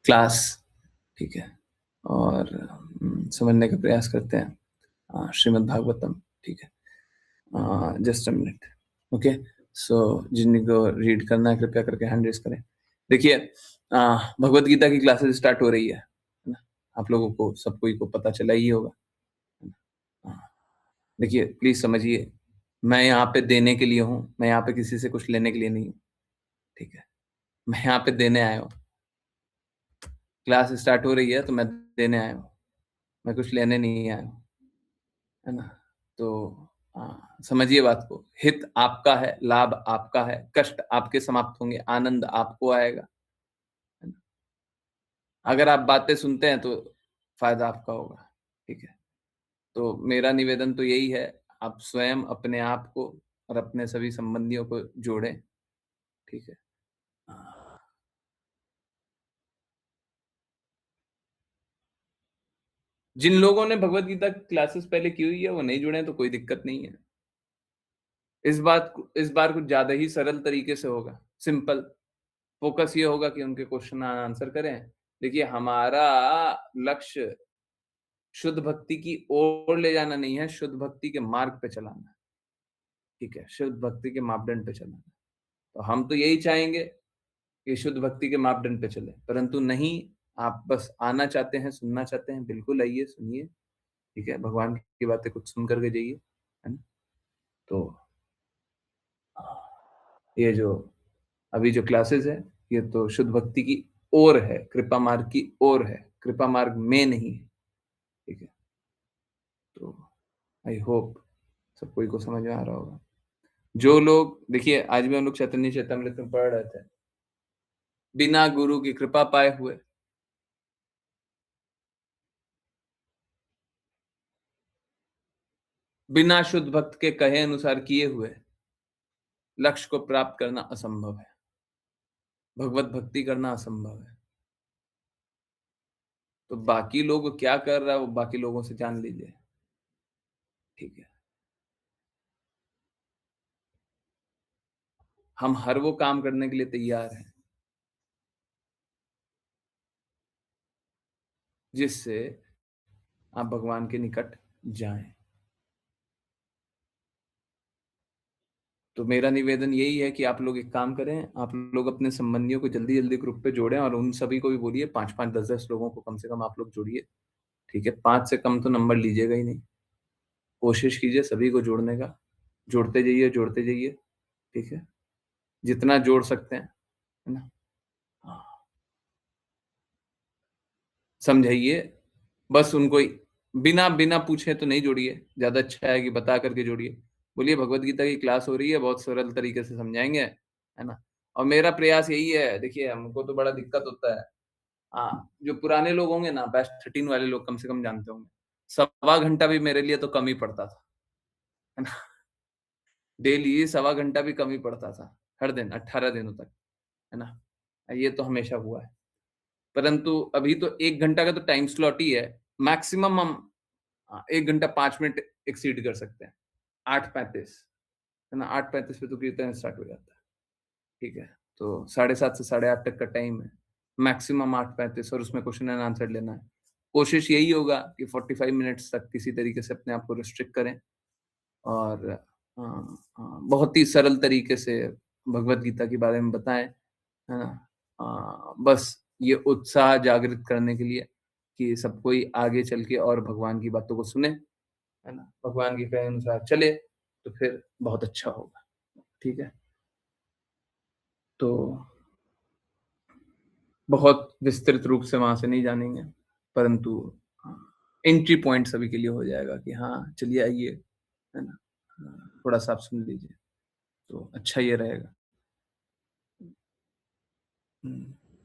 Class, ठीक है, और समझने का प्रयास करते हैं श्रीमद् भागवतम, ठीक है। Just a minute, okay. So जिनको रीड करना है कृपया करके हैंड रेज करें। देखिए, भगवत गीता की क्लासेस स्टार्ट हो रही है ना, आप लोगों को सब कोई को पता चला ही होगा। देखिए प्लीज समझिए, मैं यहाँ पे देने के लिए हूँ, मैं यहाँ पे किसी से कुछ लेने के लिए नहीं हूँ, ठीक है। मैं यहाँ पे देने आया हूँ, क्लास स्टार्ट हो रही है तो मैं देने आया हूँ, मैं कुछ लेने नहीं आया हूँ, है ना। तो समझिए बात को, हित आपका है, लाभ आपका है, कष्ट आपके समाप्त होंगे, आनंद आपको आएगा, है ना। अगर आप बातें सुनते हैं तो फायदा आपका होगा, ठीक है। तो मेरा निवेदन तो यही है, आप स्वयं अपने आप को और अपने सभी संबंधियों को जोड़ें, ठीक है। जिन लोगों ने भगवत गीता क्लासेस पहले की हुई है वो नहीं जुड़े हैं तो कोई दिक्कत नहीं है। इस बार कुछ ज्यादा ही सरल तरीके से होगा, सिंपल। फोकस ये होगा कि उनके क्वेश्चन आंसर करें। देखिए, हमारा लक्ष्य शुद्ध भक्ति की ओर ले जाना नहीं है, शुद्ध भक्ति के मार्ग पे चलाना है, ठीक है, शुद्ध भक्ति के मापदंड पे चलाना है। तो हम तो यही चाहेंगे कि शुद्ध भक्ति के मापदंड पे चले, परंतु नहीं, आप बस आना चाहते हैं, सुनना चाहते हैं, बिल्कुल आइए, सुनिए, ठीक है, भगवान की बातें कुछ सुन करके जाइए, है ना। तो ये जो अभी जो क्लासेस है, ये तो शुद्ध भक्ति की ओर है, कृपा मार्ग की ओर है, कृपा मार्ग में नहीं है, ठीक है। तो आई होप सब कोई को समझ में आ रहा होगा। जो लोग, देखिए आज भी हम लोग चैतन्य चैतामृत में पढ़ रहे थे, बिना गुरु की कृपा पाए हुए, बिना शुद्ध भक्त के कहे अनुसार किए हुए, लक्ष्य को प्राप्त करना असंभव है, भगवत भक्ति करना असंभव है। तो बाकी लोग क्या कर रहा है वो बाकी लोगों से जान लीजिए, ठीक है। हम हर वो काम करने के लिए तैयार हैं जिससे आप भगवान के निकट जाएं। तो मेरा निवेदन यही है कि आप लोग एक काम करें, आप लोग अपने संबंधियों को जल्दी जल्दी ग्रुप पे जोड़ें और उन सभी को भी बोलिए, 5-5, 10-10 लोगों को कम से कम आप लोग जोड़िए, ठीक है। 5 से कम तो नंबर लीजिएगा ही नहीं, कोशिश कीजिए सभी को जोड़ने का, जोड़ते जाइए, जोड़ते जाइए, ठीक है, जितना जोड़ सकते हैं, है ना। हाँ, समझाइए, बस उनको बिना बिना पूछे तो नहीं जोड़िए, ज्यादा अच्छा है कि बता करके जोड़िए। बोलिए भगवत गीता की क्लास हो रही है, बहुत सरल तरीके से समझाएंगे, है ना। और मेरा प्रयास यही है, देखिए हमको तो बड़ा दिक्कत होता है, हाँ, जो पुराने लोग होंगे ना, बेस्ट 13 वाले लोग कम से कम जानते होंगे, सवा घंटा भी मेरे लिए तो कम ही पड़ता था, है ना। डेली सवा घंटा भी कम ही पड़ता था, हर दिन 18 दिनों तक, है ना। ये तो हमेशा हुआ है, परंतु अभी तो 1 घंटा का तो टाइम स्लॉट ही है, मैक्सिमम हम 1 घंटा 5 मिनट एक्सीड कर सकते हैं, 8:35, है ना, 8:35 पे तो कीर्तन स्टार्ट हो जाता है, ठीक है। तो 7:30 से 8:30 तक का टाइम है, मैक्सिमम 8:35, और उसमें क्वेश्चन एंड आंसर लेना है। कोशिश यही होगा कि 45 मिनट्स तक किसी तरीके से अपने आप को रिस्ट्रिक्ट करें और बहुत ही सरल तरीके से भगवत गीता के बारे में बताएं, है ना। बस ये उत्साह जागृत करने के लिए कि सब कोई आगे चल के और भगवान की बातों को सुने, है ना, भगवान के कहे अनुसार चले, तो फिर बहुत अच्छा होगा, ठीक है। तो बहुत विस्तृत रूप से वहां से नहीं जानेंगे, परंतु एंट्री पॉइंट सभी के लिए हो जाएगा कि हाँ चलिए आइए, है ना, थोड़ा सा आप सुन लीजिए, तो अच्छा ये रहेगा।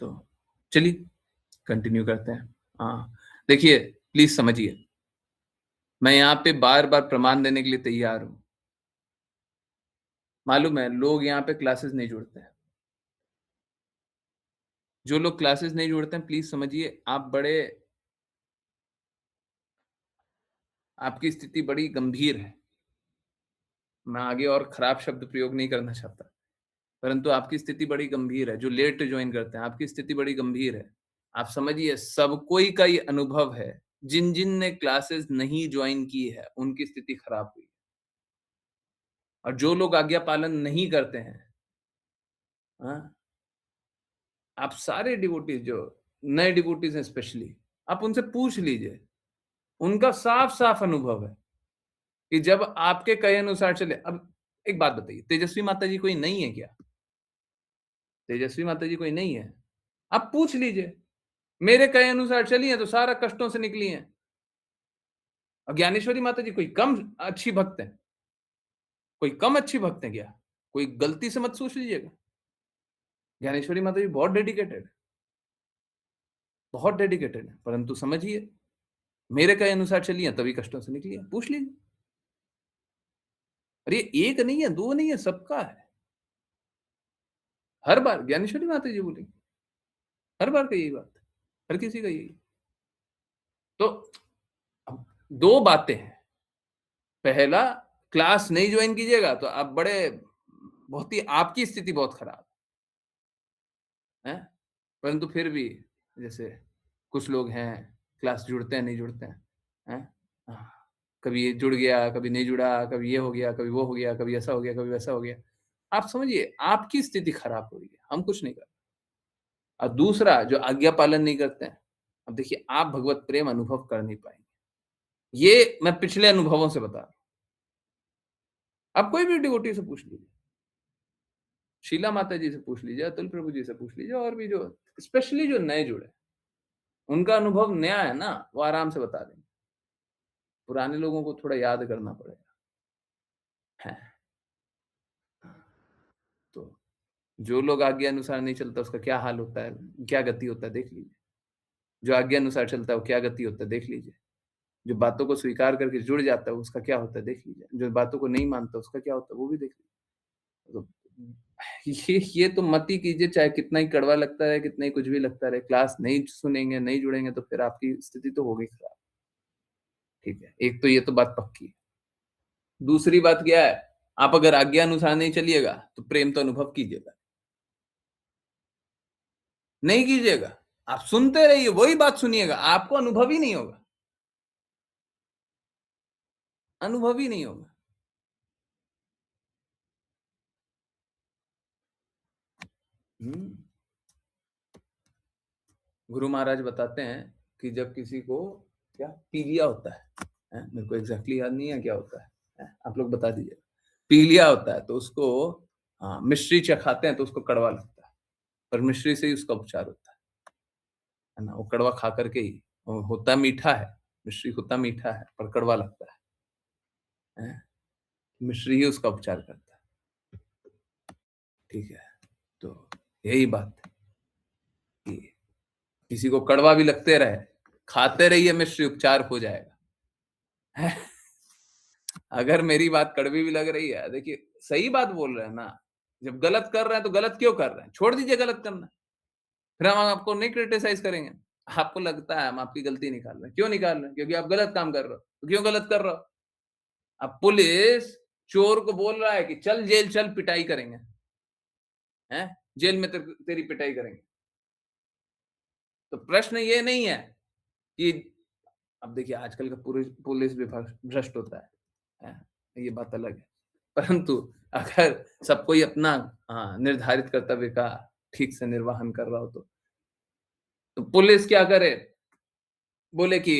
तो चलिए कंटिन्यू करते हैं। हाँ, देखिए प्लीज समझिए, मैं यहाँ पे बार बार प्रमाण देने के लिए तैयार हूँ। मालूम है लोग यहाँ पे क्लासेस नहीं जुड़ते हैं, जो लोग क्लासेस नहीं जुड़ते हैं प्लीज समझिए, आप बड़े, आपकी स्थिति बड़ी गंभीर है। मैं आगे और खराब शब्द प्रयोग नहीं करना चाहता, परंतु आपकी स्थिति बड़ी गंभीर है। जो लेट ज्वाइन करते हैं, आपकी स्थिति बड़ी गंभीर है। आप समझिए सबको ही का ये अनुभव है, जिन-जिन ने क्लासेस नहीं जॉइन की है, उनकी स्थिति खराब हुई। और जो लोग आज्ञा पालन नहीं करते हैं, हाँ, आप सारे डिवोटीज़ जो नए डिवोटीज़ हैं स्पेशली, आप उनसे पूछ लीजिए, उनका साफ-साफ अनुभव है कि जब आपके कहे अनुसार चले। अब एक बात बताइए, तेजस्वी माता जी कोई नहीं है क्या? तेजस्वी माता जी कोई नहीं है? आप पूछ लीजिए, मेरे कहे अनुसार चली हैं तो सारा कष्टों से निकली हैं। और ज्ञानेश्वरी माता जी कोई कम अच्छी भक्त हैं? कोई कम अच्छी भक्त हैं क्या? कोई गलती से मत सोच लीजिएगा। ज्ञानेश्वरी माता जी बहुत डेडिकेटेड है, परंतु समझिए, मेरे कहे अनुसार चली हैं तभी कष्टों से निकली हैं, पूछ लीजिए। और ये एक नहीं है, 2 नहीं है, सबका है। हर बार ज्ञानेश्वरी माता जी बोलेंगी, हर बार का यही बात है, हर किसी का यही। तो अब 2 बातें हैं, पहला क्लास नहीं जॉइन कीजिएगा तो आप बहुत ही आपकी स्थिति बहुत खराब है, हैं? परंतु फिर भी जैसे कुछ लोग हैं, क्लास जुड़ते हैं, नहीं जुड़ते हैं, हैं? हाँ, कभी ये जुड़ गया, कभी नहीं जुड़ा, कभी ये हो गया, कभी वो हो गया, कभी ऐसा हो गया, कभी वैसा हो गया। आप समझिए, आपकी स्थिति खराब हो रही है, हम कुछ नहीं कर। और दूसरा जो आज्ञा पालन नहीं करते हैं, अब देखिए आप भगवत प्रेम अनुभव कर नहीं पाएँगे। ये मैं पिछले अनुभवों से बता रहा हूँ। आप कोई भी डिवोटी से पूछ लीजिए, शीला माता जी से पूछ लीजिए, अतुल प्रभु जी से पूछ लीजिए और भी जो स्पेशली जो नए जुड़े, उनका अनुभव नया है ना, वो आराम से बता देंगे। पुराने लोगों को थोड़ा याद करना पड़ेगा। हैं, तो जो लोग आज्ञा अनुसार नहीं चलता उसका क्या हाल होता है, क्या गति होता है देख लीजिए। जो आज्ञा अनुसार चलता है वो क्या गति होता है देख लीजिए। जो बातों को स्वीकार करके जुड़ जाता है उसका क्या होता है देख लीजिए। जो बातों को नहीं मानता उसका क्या होता है वो भी देख लीजिए। तो ये तो मत ही कीजिए, चाहे कितना ही कड़वा लगता है, कितना ही कुछ भी लगता रहे, क्लास नहीं सुनेंगे, नहीं जुड़ेंगे तो फिर आपकी स्थिति तो होगी खराब। ठीक है, एक तो ये तो बात पक्की है। दूसरी बात क्या है, आप अगर आज्ञा अनुसार नहीं चलिएगा तो प्रेम तो अनुभव कीजिएगा, नहीं कीजिएगा। आप सुनते रहिए, वही बात सुनिएगा, आपको अनुभव ही नहीं होगा, अनुभव ही नहीं होगा। हम्म। गुरु महाराज बताते हैं कि जब किसी को क्या पीलिया होता है, मेरे को एग्जैक्टली याद नहीं है क्या होता है, आप लोग बता दीजिए। पीलिया होता है तो उसको, हाँ, मिश्री चखाते हैं तो उसको कड़वा लगता है, पर मिश्री से ही उसका उपचार होता है ना। वो कड़वा खा करके ही, वो होता मीठा है, मिश्री होता मीठा है पर कड़वा लगता है? मिश्री ही उसका उपचार करता है। ठीक है, तो यही बात है कि किसी को कड़वा भी लगते रहे, खाते रहिए, मिश्री उपचार हो जाएगा। अगर मेरी बात कड़वी भी लग रही है, देखिए सही बात बोल रहे हैं ना, जब गलत कर रहे हैं तो गलत क्यों कर रहे हैं? छोड़ दीजिए गलत करना, फिर हम आपको नहीं क्रिटिसाइज़ करेंगे। आपको लगता है हम आपकी गलती निकाल रहे हैं, क्यों निकाल रहे हैं? क्योंकि आप गलत काम कर रहे हो, तो क्यों गलत कर रहे हो? अब पुलिस चोर को बोल रहा है कि चल जेल चल, पिटाई करेंगे, हैं? जेल में तेरी पिटाई करेंगे। तो प्रश्न ये नहीं है कि, अब देखिए आजकल का पुलिस विभाग भ्रष्ट होता है, ये बात अलग है। परंतु अगर सब कोई अपना, हाँ, निर्धारित कर्तव्य का ठीक से निर्वहन कर रहा हो तो पुलिस क्या करे? बोले कि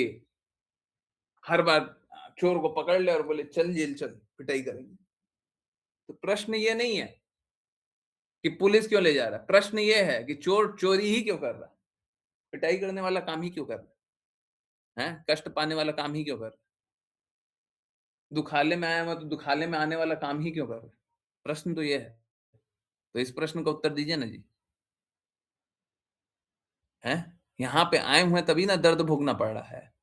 हर बार चोर को पकड़ ले और बोले चल जेल चल, पिटाई करेंगे। तो प्रश्न ये नहीं है कि पुलिस क्यों ले जा रहा है, प्रश्न ये है कि चोर चोरी ही क्यों कर रहा है? पिटाई करने वाला काम ही क्यों कर रहा है? हैं? कष्ट पाने वाला काम ही क्यों कर रहा है? दुखाले में आया हुआ तो दुखाले में आने वाला काम ही क्यों कर रहा है? प्रश्न तो ये है। तो इस प्रश्न का उत्तर दीजिए ना जी, हैं? यहाँ पे आए हुए हैं तभी ना दर्द भोगना पड़ रहा है।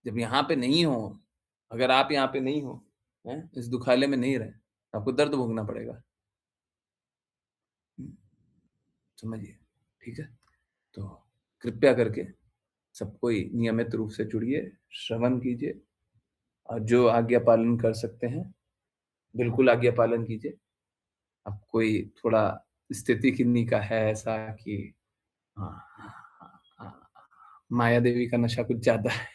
जब यहाँ पे नहीं हो, अगर आप यहाँ पे नहीं हो, हैं? इस दुखाले में नहीं रहे, तो आपको दर्द भोगना पड़ेगा। हुँ, समझिए, ठीक है? तो कृपया करके सब कोई नियमित रूप से जुड़िए, श्रवण कीजिए और जो आज्ञा पालन कर सकते हैं, बिल्कुल आज्ञा पालन कीजिए। अब कोई थोड़ा स्थिति किन्हीं का है ऐसा कि हाँ, हाँ, हाँ, हाँ, माया देवी का नशा कुछ ज़्यादा है।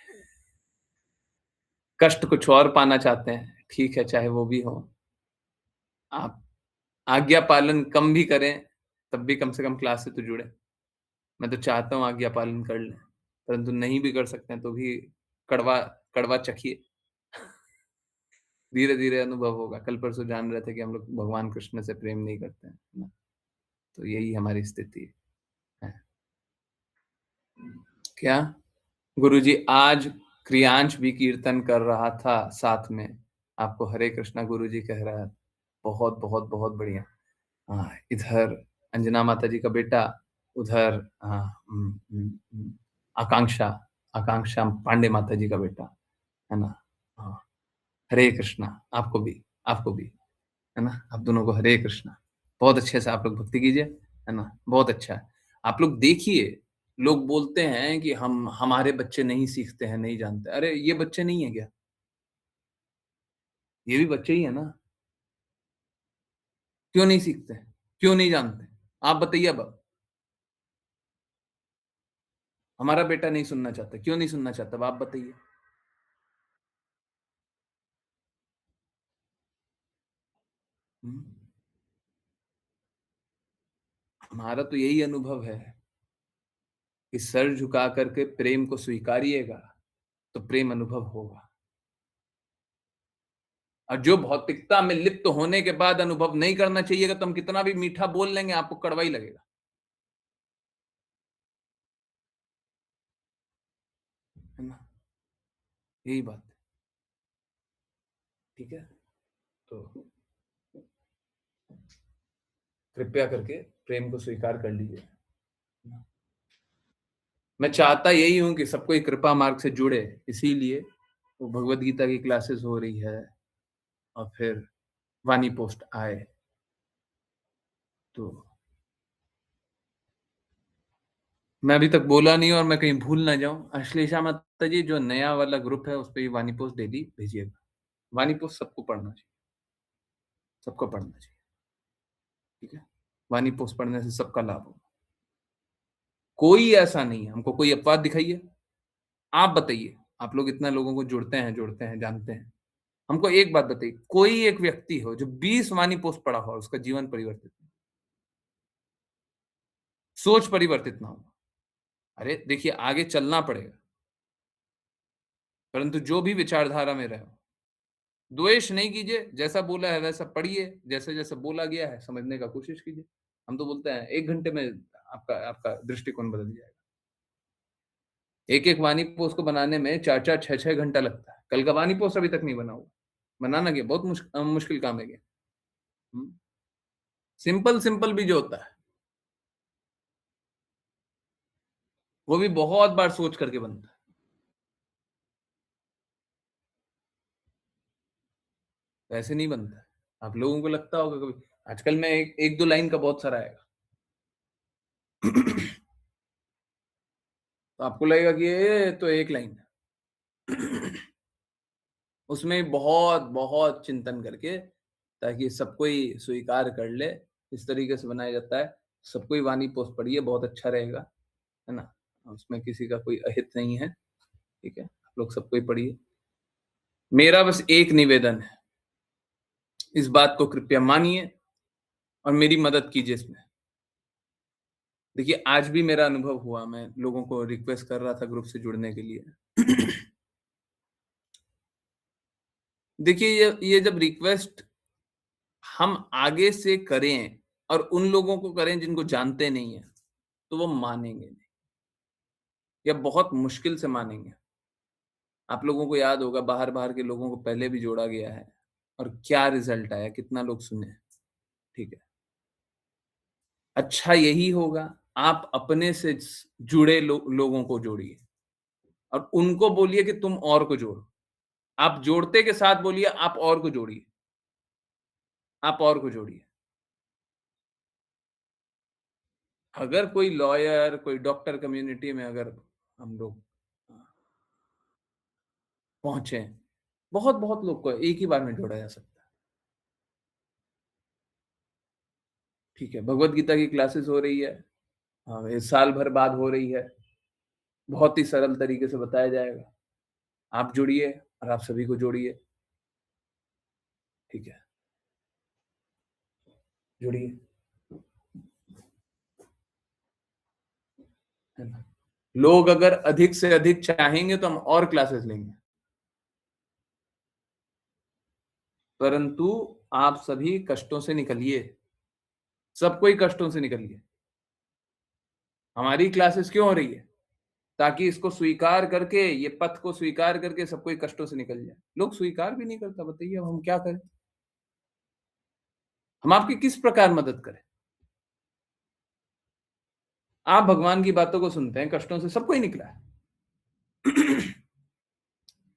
कष्ट कुछ और पाना चाहते हैं, ठीक है, चाहे वो भी हो। आप आज्ञा पालन कम भी करें, तब भी कम से कम क्लास से तो जुड़ें। मैं तो चाहता हूँ आज्ञा पालन कर लें, परंतु नहीं भी कर सकते हैं तो भी कड़वा कड़वा चखिए। धीरे-धीरे अनुभव होगा। कल परसों जान रहे थे कि हम लोग भगवान कृष्ण से प्रेम नहीं करते हैं, है ना? तो यही हमारी स्थिति है। क्या? गुरुजी आज क्रियांश भी कीर्तन कर रहा था साथ में, आपको हरे कृष्णा गुरुजी कह रहा है। बहुत, बहुत, बहुत बढ़िया। हाँ, इधर अंजना माता जी का बेटा, उधर आकांक्षा आकांक्षा पांडे माता जी का बेटा, है ना? हाँ, हरे कृष्णा आपको भी, है ना? आप दोनों को हरे कृष्णा। बहुत अच्छे से आप लोग भक्ति कीजिए, है ना? बहुत अच्छा है। आप लोग देखिए, लोग बोलते हैं कि हम हमारे बच्चे नहीं सीखते हैं, नहीं जानते। अरे! ये बच्चे नहीं हैं क्या? ये भी बच्चे ही हैं ना? क्यों नहीं सीखते हैं? क्यों नहीं जानते? आप बताइए अब। हमारा बेटा नहीं सुनना चाहता, क्यों नहीं सुनना चाहता? अब आप बताइए। हुँ, हमारा तो यही अनुभव है कि सर झुका कर के प्रेम को स्वीकारिएगा, तो प्रेम अनुभव होगा। और जो भौतिकता में लिप्त होने के बाद अनुभव नहीं करना चाहिएगा, तो हम कितना भी मीठा बोल लेंगे, आपको कड़वा ही लगेगा, है ना? यही बात है, ठीक है? तो कृपया करके प्रेम को स्वीकार कर लीजिए। मैं चाहता यही हूँ कि सब कोई कृपा मार्ग से जुड़े, इसीलिए वो भगवद गीता की क्लासेस हो रही है और फिर वाणी पोस्ट आए, तो मैं अभी तक बोला नहीं और मैं कहीं भूल ना जाऊँ, अश्लेषा माता जी जो नया वाला ग्रुप है, उसपे ये वाणी पोस्ट डेली भेजिएगा। वाणी पोस्ट सबको पढ़ना चाहिए, सबको पढ़ना चाहिए, ठीक है? वाणी पोस्ट पढ़ने से सबका लाभ होगा। कोई ऐसा नहीं है, हमको कोई अपवाद दिखाइए, आप बताइए, आप लोग इतना लोगों को जोड़ते हैं, जानते हैं। हमको एक बात बताइए, कोई एक व्यक्ति हो जो 20 वाणी पोस्ट पढ़ा हो, उसका जीवन परिवर्तित नहीं, सोच परिवर्तित ना हो। अरे देखिए, आगे चलना पड़ेगा, परंतु जो भी विचारधारा में रहे, द्वेष नहीं कीजिए, जैसा बोला है वैसा पढ़िए, जैसे-जैसे बोला गया है समझने का कोशिश कीजिए। हम तो बोलते हैं 1 घंटे में आपका आपका दृष्टिकोण बदल जाएगा। एक-एक वाणी पोस्ट को बनाने में 4-4 6-6 घंटा लगता है। कल का वाणी पोस्ट अभी तक नहीं बना हुआ। बनाना क्या बहुत मुश्किल काम है क्या? हुँ, सिंपल भी जो होता है, वो भी बहुत बार सोच करके बनता है। वैसे नहीं बनता है। आप लोगों को लगता होगा कभी आजकल मैं एक 1-2 लाइन का बहुत सारा आएगा। तो आपको लगेगा कि ये तो एक लाइन है। उसमें बहुत चिंतन करके ताकि सब कोई स्वीकार कर ले, इस तरीके से बनाया जाता है। सब कोई वाणी पोस्ट पढ़िए, बहुत अच्छा रहेगा, है ना? उसमें किसी का कोई अहित नहीं है, ठीक है? आप लोग सब कोई पढ़िए। मेरा बस एक निवेदन है, इस बात को कृपया मानिए और मेरी मदद कीजिए इसमें। देखिए, आज भी मेरा अनुभव हुआ, मैं लोगों को रिक्वेस्ट कर रहा था ग्रुप से जुड़ने के लिए। देखिए, ये जब रिक्वेस्ट हम आगे से करें और उन लोगों को करें जिनको जानते नहीं हैं, तो वो मानेंगे नहीं या बहुत मुश्किल से मानेंगे। आप लोगों को याद होगा बाहर-बाहर के लोगों को पहले भी जोड़ा गया है और क्या रिज़ल्ट आया, कितना लोग सुने, ठीक है। अच्छा यही होगा, आप अपने से जुड़े लोगों को जोड़िए और उनको बोलिए कि तुम और को जोड़ो। आप जोड़ते के साथ बोलिए आप और को जोड़िए, आप और को जोड़िए। अगर कोई लॉयर, कोई डॉक्टर कम्युनिटी में अगर हम लोग पहुँचे, बहुत-बहुत लोग को एक ही बार में जोड़ा जा सकता है। ठीक है, भगवद गीता की क्लासेस हो रही है। हाँ, ये साल भर बाद हो रही है। बहुत ही सरल तरीके से बताया जाएगा। आप जुड़िए और आप सभी को जोड़िए, ठीक है? जुड़िए, है ना? लोग अगर अधिक से अधिक चाहेंगे तो हम और क्लासेस लेंगे, परंतु आप सभी कष्टों से निकलिए, सब कोई कष्टों से निकलिए। हमारी क्लासेस क्यों हो रही है? ताकि इसको स्वीकार करके, ये पथ को स्वीकार करके सब कोई कष्टों से निकल जाए। लोग स्वीकार भी नहीं करता, बताइए अब हम क्या करें? हम आपकी किस प्रकार मदद करें? आप भगवान की बातों को सुनते हैं, कष्टों से सब कोई निकला है।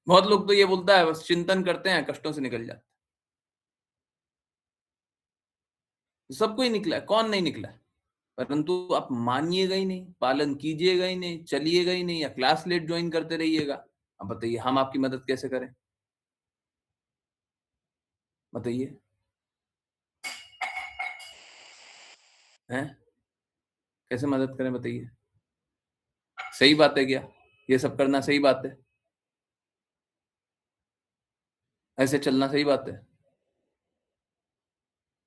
बहुत लोग तो ये बोलता है बस चिंतन करते हैं, कष्टों से निकल जाते हैं। सब कोई निकला है, कौन नहीं निकला है? परंतु आप मानिएगा ही नहीं, पालन कीजिएगा ही नहीं, चलिएगा ही नहीं, या क्लास लेट ज्वाइन करते रहिएगा। अब बताइए हम आपकी मदद कैसे करें? बताइए, हैं? कैसे मदद करें बताइए? सही बात है क्या? ये सब करना सही बात है? ऐसे चलना सही बात है?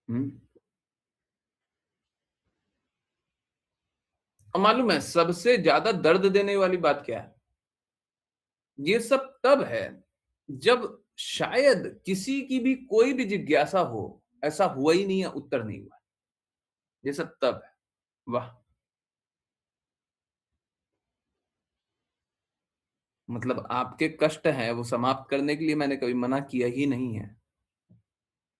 हुँ। और मालूम है सबसे ज़्यादा दर्द देने वाली बात क्या है? ये सब तब है, जब शायद किसी की भी कोई भी जिज्ञासा हो, ऐसा हुआ ही नहीं है, उत्तर नहीं हुआ है। ये सब तब है। वाह! मतलब आपके कष्ट हैं, वो समाप्त करने के लिए मैंने कभी मना किया ही नहीं है।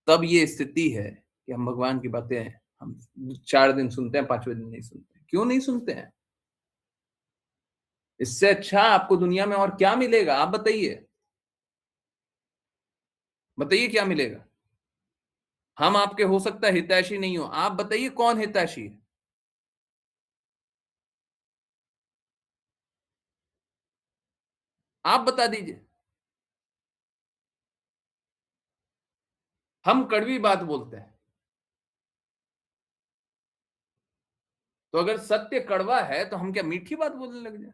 तब ये स्थिति है कि हम भगवान की बातें हम 4 दिन सुनते हैं, 5वें दिन नहीं सुनते। क्यों नहीं सुनते हैं? इससे अच्छा आपको दुनिया में और क्या मिलेगा? आप बताइए। बताइए क्या मिलेगा? हम आपके हो सकता है हितैषी नहीं हो। आप बताइए कौन हितैषी है? आप बता दीजिए। हम कड़वी बात बोलते हैं। तो अगर सत्य कड़वा है तो हम क्या मीठी बात बोलने लग जाए?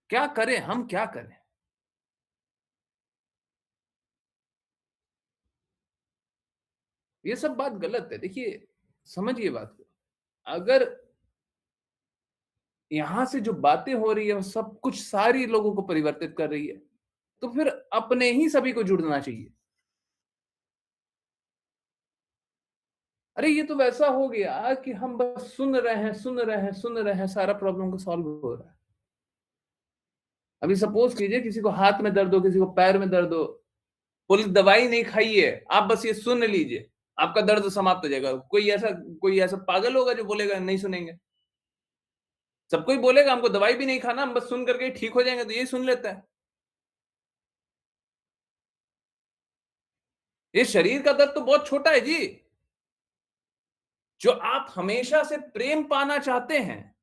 क्या करें? हम क्या करें? ये सब बात गलत है। देखिए, समझिए बात को। अगर यहां से जो बातें हो रही है वो सब कुछ सारी लोगों को परिवर्तित कर रही है, तो फिर अपने ही सभी को जुड़ना चाहिए। अरे ये तो वैसा हो गया कि हम बस सुन रहे हैं, सुन रहे हैं, सुन रहे हैं, सारा प्रॉब्लम को सॉल्व हो रहा है। अभी सपोज कीजिए किसी को हाथ में दर्द हो, किसी को पैर में दर्द हो, बोले दवाई नहीं खाइए, आप बस ये सुन लीजिए, आपका दर्द समाप्त हो जाएगा। कोई ऐसा पागल होगा जो बोलेगा नहीं सुनेंगे? सब कोई बोलेगा हमको दवाई भी नहीं खाना, हम बस सुन करके ठीक हो जाएंगे, तो यही सुन लेता है। ये शरीर का दर्द तो बहुत छोटा है जी। जो आप हमेशा से प्रेम पाना चाहते हैं,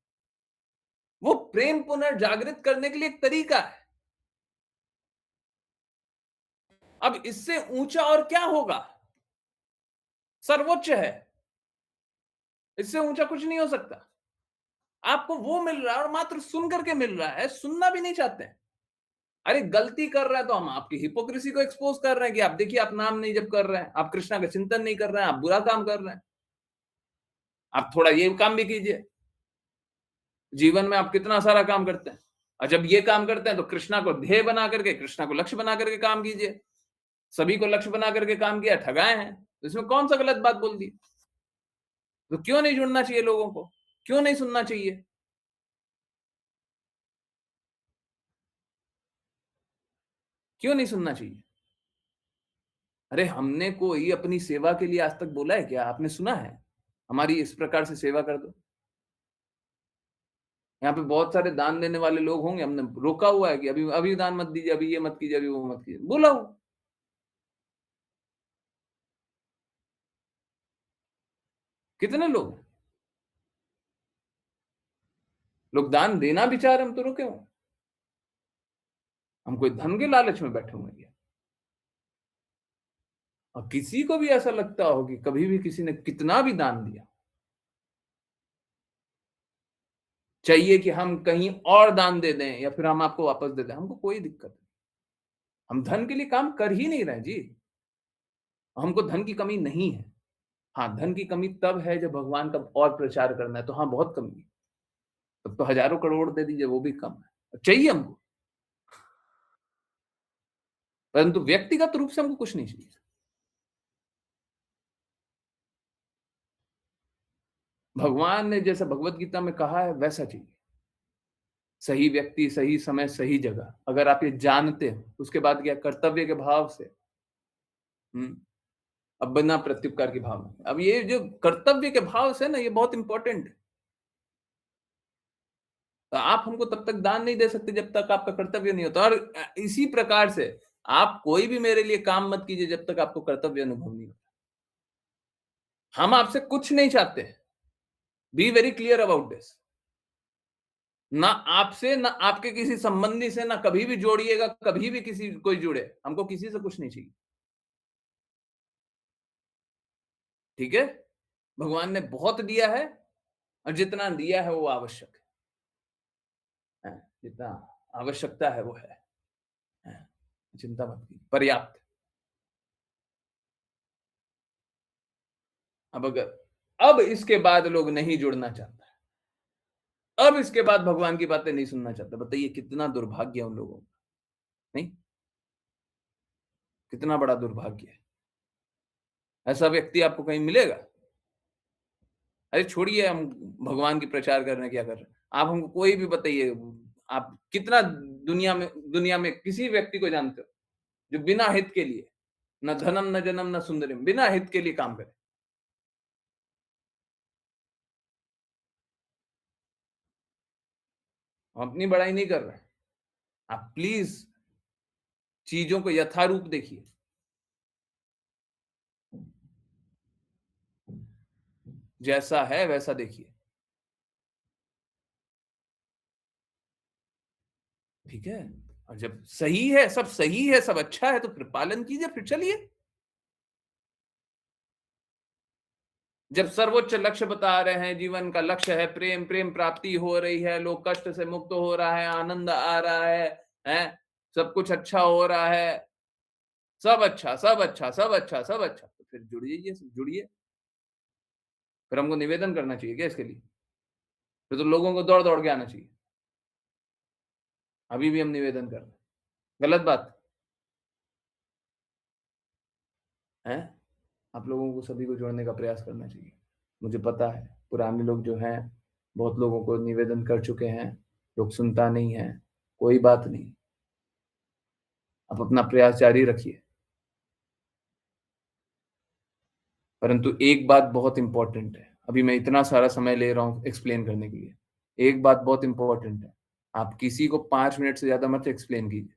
वो प्रेम पुनर्जागृत करने के लिए एक तरीका है। अब इससे ऊंचा और क्या होगा? सर्वोच्च है। इससे ऊंचा कुछ नहीं हो सकता। आपको वो मिल रहा है और मात्र सुन करके मिल रहा है, सुनना भी नहीं चाहते हैं। अरे गलती कर रहा है तो हम आपकी हिपोक्रेसी को एक्सपोज कर रहे हैं कि आप देखिए आप नाम नहीं जप कर रहे हैं, आप कृष्णा का चिंतन नहीं कर रहे हैं, आप बुरा काम कर रहे हैं। आप थोड़ा ये काम भी कीजिए। जीवन में आप कितना सारा काम करते हैं, और जब ये काम करते हैं तो कृष्णा को ध्येय बना करके, कृष्णा को लक्ष्य बना करके काम कीजिए। सभी को लक्ष्य बना करके काम किया, ठगाए हैं, तो इसमें कौन सा गलत बात बोल दी? तो क्यों नहीं जुड़ना चाहिए लोगों को? क्यों नहीं सुनना चाहिए? क्यों नहीं सुनना चाहिए? अरे हमने कोई अपनी सेवा के लिए आज तक बोला है क्या? आपने सुना है हमारी इस प्रकार से सेवा कर दो? यहाँ पे बहुत सारे दान देने वाले लोग होंगे, हमने रोका हुआ है कि अभी अभी दान मत दीजिए, अभी ये मत कीजिए, अभी वो मत कीजिए, बोला हो? कितने लोग लोग दान देना भी चाह रहे हैं, हम तो रुके हुए। हम कोई धन के लालच में बैठे हुए हैं? और किसी को भी ऐसा लगता हो कि कभी भी किसी ने कितना भी दान दिया, चाहिए कि हम कहीं और दान दे दें या फिर हम आपको वापस दे दें, हमको कोई दिक्कत नहीं। हम धन के लिए काम कर ही नहीं रहे जी। हमको धन की कमी नहीं है। हाँ, धन की कमी तब है जब भगवान का और प्रचार करना है, तो हाँ, बहुत कमी है। तब तो हज़ारों करोड़ दे दीजिए, वो भी कम है। चाहिए हमको, परंतु व्यक्तिगत रूप से हमको कुछ नहीं चाहिए। भगवान ने जैसा भगवत गीता में कहा है, वैसा चाहिए। सही व्यक्ति, सही समय, सही जगह। अगर आप ये जानते हो, उसके बाद क्या कर्तव्य के भाव से हुँ, अब बिना प्रत्युपकार की भावना। अब ये जो कर्तव्य के भाव से ना, ये बहुत इम्पोर्टेंट है। तो आप हमको तब तक दान नहीं दे सकते जब तक आपका कर्तव्य नहीं होता और इसी प्रकार से आप कोई भी मेरे लिए काम मत कीजिए जब तक आपको कर्तव्य अनुभव नहीं होता। हम आपसे कुछ नहीं चाहते। Be very clear about this. ना आपसे, ना आपके किसी संबंधी से, ना कभी भी जोड़िएगा, कभी भी किसी कोई जुड़े। हमको किसी से कुछ नहीं चाहिए। ठीक है? भगवान ने बहुत दिया है और जितना दिया है वो आवश्यक है। जितना आवश्यकता है वो है। चिंता मत कीजिए, पर्याप्त। अब अगर अब इसके बाद लोग नहीं जुड़ना चाहता है, अब इसके बाद भगवान की बातें नहीं सुनना चाहता, बताइए कितना दुर्भाग्य है उन लोगों का, नहीं? कितना बड़ा दुर्भाग्य है। ऐसा व्यक्ति आपको कहीं मिलेगा? अरे छोड़िए हम भगवान की प्रचार कर रहे हैं, क्या कर रहे हैं। आप हमको कोई भी बताइए, आप कितना दुनिया में किसी व्यक्ति को जानते हो, जो बिना हित के लिए, ना धनम, ना जनम, ना सुंदरीम, बिना हित के लिए काम करे? हम अपनी बड़ाई नहीं कर रहे हैं। आप प्लीज़ चीज़ों को यथारूप देखिए। जैसा है वैसा देखिए, ठीक है? और जब सही है, सब सही है, सब अच्छा है तो फिर पालन कीजिए, फिर चलिए। जब सर्वोच्च लक्ष्य बता रहे हैं, जीवन का लक्ष्य है प्रेम, प्रेम प्राप्ति हो रही है, लोग कष्ट से मुक्त हो रहा है, आनंद आ रहा हैं? सब कुछ अच्छा हो रहा है, सब अच्छा, सब अच्छा, सब अच्छा, सब अच्छा, तो फिर जुड़िए, जुड़िए। फिर हमको निवेदन करना चाहिए क्या इसके लिए? फिर तो लोगों को दौड़-दौड़ के आना चाहिए। अभी भी हम निवेदन कर रहे हैं। गलत बात है? आप लोगों को सभी को जोड़ने का प्रयास करना चाहिए। मुझे पता है, पुराने लोग जो हैं, बहुत लोगों को निवेदन कर चुके हैं, लोग सुनता नहीं है, कोई बात नहीं। आप अपना प्रयास जारी रखिए। परंतु एक बात बहुत इम्पोर्टेंट है, अभी मैं इतना सारा समय ले रहा हूँ एक्सप्लेन करने के लिए। एक बात बहुत इम्पोर्टेंट है, आप किसी को 5 मिनट से ज़्यादा मत एक्सप्लेन कीजिए।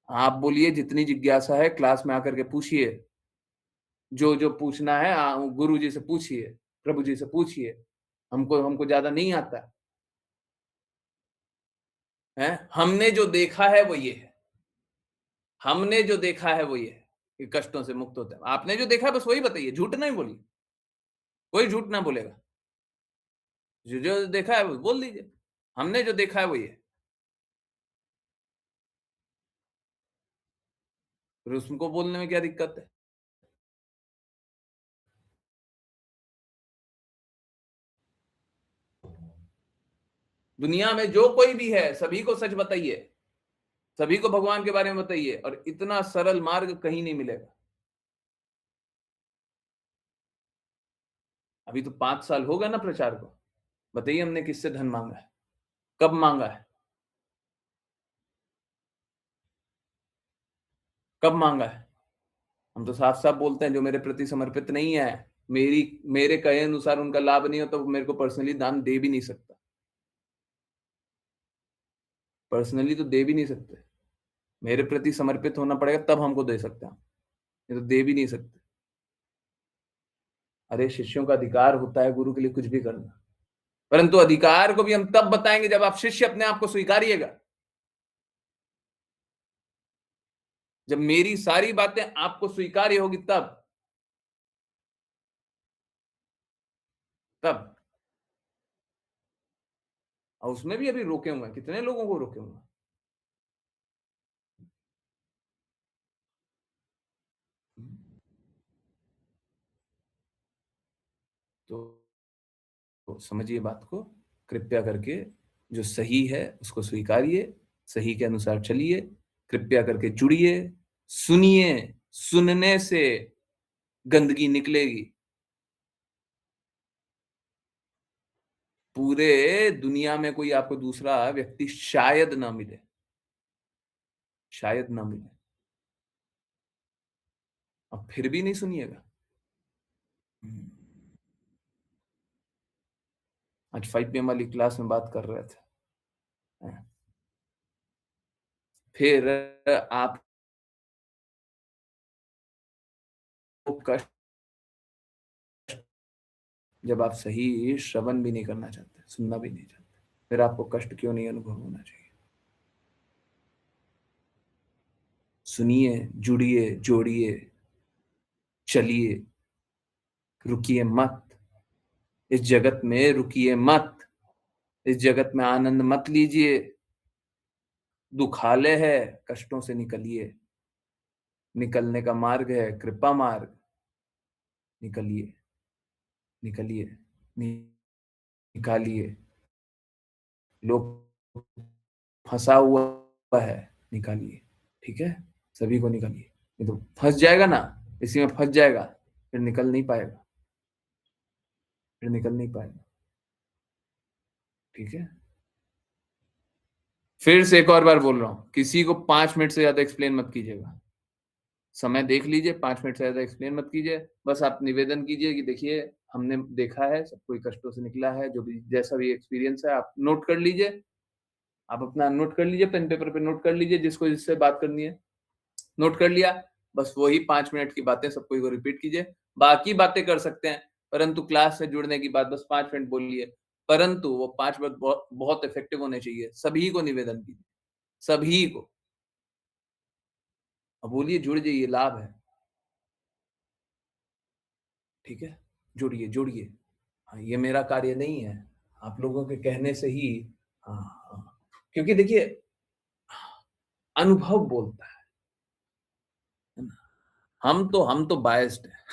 आप बोलिए जितनी जिज्ञासा है क्लास में आकर के पूछिए, जो-जो पूछना है गुरुजी से पूछिए, प्रभु जी से पूछिए। हमको हमको ज़्यादा नहीं आता है। हमने जो देखा है वो ये है। हमने जो देखा है वो ये है, कि कष्टों से मुक्त होते हैं। आपने जो देखा है बस वही बताइए, झूठ नहीं बोलिए। कोई झूठ ना बोलेगा। जो देखा है वो बोल दीजिए। हमने जो देखा है वो ये है। फिर उसको बोलने में क्या दिक्कत है? दुनिया में जो कोई भी है, सभी को सच बताइए। सभी को भगवान के बारे में बताइए और इतना सरल मार्ग कहीं नहीं मिलेगा। अभी तो 5 साल हो गए ना प्रचार को। बताइए हमने किससे धन माँगा है? कब माँगा है? कब माँगा है? हम तो साफ-साफ बोलते हैं जो मेरे प्रति समर्पित नहीं है, मेरे कहे अनुसार उनका लाभ नहीं हो तो मेरे को पर्सनली दान दे भी नहीं सकता। पर्सनली तो दे भी नहीं सकते। मेरे प्रति समर्पित होना पड़ेगा तब हमको दे सकते हैं। नहीं तो दे भी नहीं सकते। अरे शिष्यों का अधिकार होता है गुरु के लिए कुछ भी करना। परंतु अधिकार को भी हम तब बताएँगे जब आप शिष्य अपने आप को स्वीकारिएगा। जब मेरी सारी बातें आपको स्वीकार्य होगी तब। तब और उसमें भी अभी रोके हुए हैं, कितने लोगों को रोके हुए हैं। तो समझिए बात को, कृपया करके जो सही है उसको स्वीकारिए, सही के अनुसार चलिए, कृपया करके जुड़िए, सुनिए, सुनने से गंदगी निकलेगी। पूरे दुनिया में कोई आपको दूसरा व्यक्ति शायद ना मिले, शायद ना मिले। अब फिर भी नहीं सुनिएगा। आज 5 PM वाली क्लास में बात कर रहे थे। फिर आपको कष्ट, जब आप सही श्रवण भी नहीं करना चाहते, सुनना भी नहीं चाहते, फिर आपको कष्ट क्यों नहीं अनुभव होना चाहिए? सुनिए, जुड़िए, जोड़िए, चलिए, रुकिए मत। इस जगत में रुकिए मत। इस जगत में आनंद मत लीजिए। दुखालय है, कष्टों से निकलिए। निकलने का मार्ग है कृपा मार्ग। निकलिए, निकलिए, निकालिए। लोग फंसा हुआ है, निकालिए। ठीक है, सभी को निकालिए। नहीं तो फंस जाएगा ना, इसी में फंस जाएगा, फिर निकल नहीं पाएगा, फिर निकल नहीं पाएगा। ठीक है, फिर से एक और बार बोल रहा हूं, किसी को 5 मिनट से ज्यादा एक्सप्लेन मत कीजिएगा। समय देख लीजिए, 5 मिनट से ज्यादा एक्सप्लेन मत कीजिए। बस आप निवेदन कीजिए कि देखिए, हमने देखा है, सब कोई कष्टों से निकला है, जो भी जैसा भी एक्सपीरियंस है आप नोट कर लीजिए। आप अपना नोट कर लीजिए, पेन पेपर पे नोट कर लीजिए, जिसको जिससे बात करनी है नोट कर लिया। बस वही 5 मिनट की बातें सबको को रिपीट कीजिए। बाकी बातें कर सकते हैं, परंतु क्लास से जुड़ने की बात बस 5 मिनट बोलिए। परंतु वो 5 मिनट बहुत बहुत इफेक्टिव होने चाहिए। सभी को निवेदन कीजिए, सभी को। अब बोलिए, जुड़ जाइए, लाभ है। ठीक है, जुड़िए, जुड़िए। हाँ, ये मेरा कार्य नहीं है, आप लोगों के कहने से ही। हाँ, हाँ। क्योंकि देखिए, अनुभव बोलता है ना? हम तो बायस्ड हैं।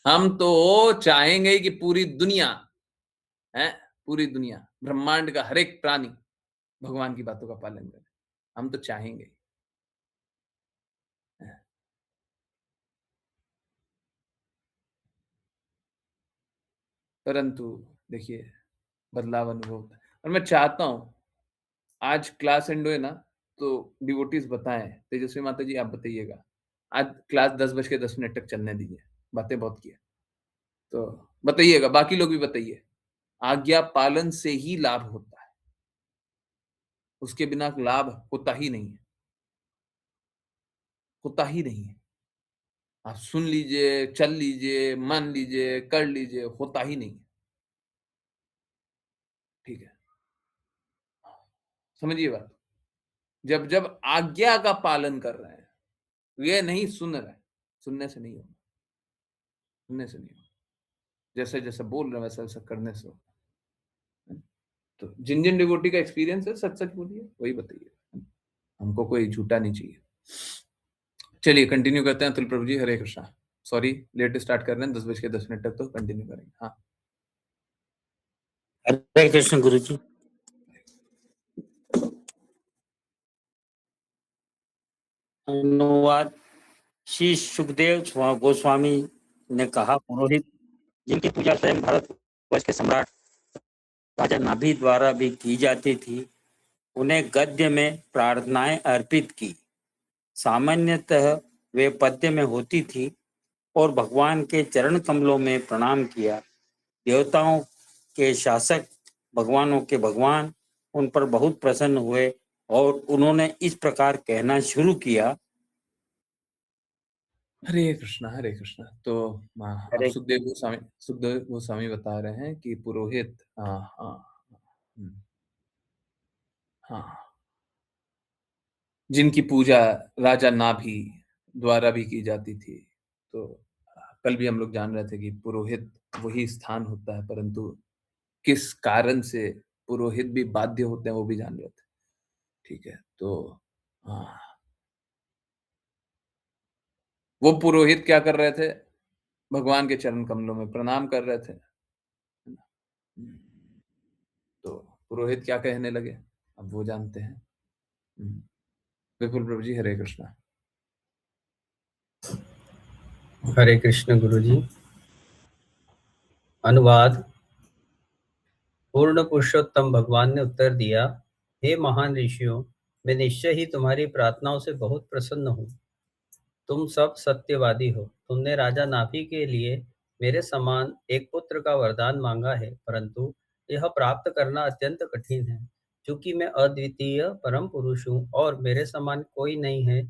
हम तो चाहेंगे ही कि पूरी दुनिया है, पूरी दुनिया, ब्रह्मांड का हर एक प्राणी भगवान की बातों का पालन करे। हम तो चाहेंगे। हैं। परंतु देखिए, बदलाव अनुभव होता है और मैं चाहता हूँ, आज क्लास एंड हुए ना, तो डिवोटीज बताएं। तेजस्वी माता जी, आप बताइएगा। आज क्लास 10 बज के 10 मिनट तक चलने दीजिए, बातें बहुत की है, तो बताइएगा, बाकी लोग भी बताइए। आज्ञा पालन से ही लाभ होता है, उसके बिना लाभ होता ही नहीं है, होता ही नहीं है। आप सुन लीजिए, चल लीजिए, मान लीजिए, कर लीजिए, होता ही नहीं है। ठीक है, समझिए बात। जब जब आज्ञा का पालन कर रहे हैं, ये नहीं सुन रहे हैं, सुनने से नहीं होगा, सुनने से नहीं होगा। जैसे जैसे बोल रहे हैं वैसा वैसा करने से होगा। तो जिन जिन डिवोटी का एक्सपीरियंस है, सच सच बोलिए, वही बताइए। हमको कोई झूठा नहीं चाहिए। चलिए कंटिन्यू करते हैं। अतुल प्रभु जी, हरे कृष्णा। सॉरी, लेट स्टार्ट कर रहे हैं, 10 बज के 10 मिनट तक तो कंटिन्यू करेंगे। हाँ, हरे कृष्ण गुरु जी। अनुवाद। श्री सुखदेव गोस्वामी ने कहा, पुरोहित जिनकी पूजा स्वयं भारतवर्ष के सम्राट राजा नाभि द्वारा भी की जाती थी, उन्हें गद्य में प्रार्थनाएं अर्पित की। सामान्यतः वे पद्य में होती थी और भगवान के चरण कमलों में प्रणाम किया। देवताओं के शासक, भगवानों के भगवान उन पर बहुत प्रसन्न हुए और उन्होंने इस प्रकार कहना शुरू किया। हरे कृष्णा, हरे कृष्णा। तो अब हरे सुखदेव गोस्वामी बता रहे हैं कि पुरोहित, हाँ हाँ, हम्म, हाँ, जिनकी पूजा राजा नाभि द्वारा भी की जाती थी। तो कल भी हम लोग जान रहे थे कि पुरोहित वही स्थान होता है, परंतु किस कारण से पुरोहित भी बाध्य होते हैं, वो भी जान रहे थे। ठीक है, तो हाँ, वो पुरोहित क्या कर रहे थे? भगवान के चरण कमलों में प्रणाम कर रहे थे, है ना? तो पुरोहित क्या कहने लगे, अब वो जानते हैं। विपुल प्रभु जी, हरे कृष्णा। हरे कृष्ण गुरु जी। अनुवाद। पूर्ण पुरुषोत्तम भगवान ने उत्तर दिया, हे महान ऋषियों, मैं निश्चय ही तुम्हारी प्रार्थनाओं से बहुत प्रसन्न हूँ। तुम सब सत्यवादी हो। तुमने राजा नाभि के लिए मेरे समान एक पुत्र का वरदान मांगा है, परंतु यह प्राप्त करना अत्यंत कठिन है। क्योंकि मैं अद्वितीय परम पुरुष हूँ और मेरे समान कोई नहीं है,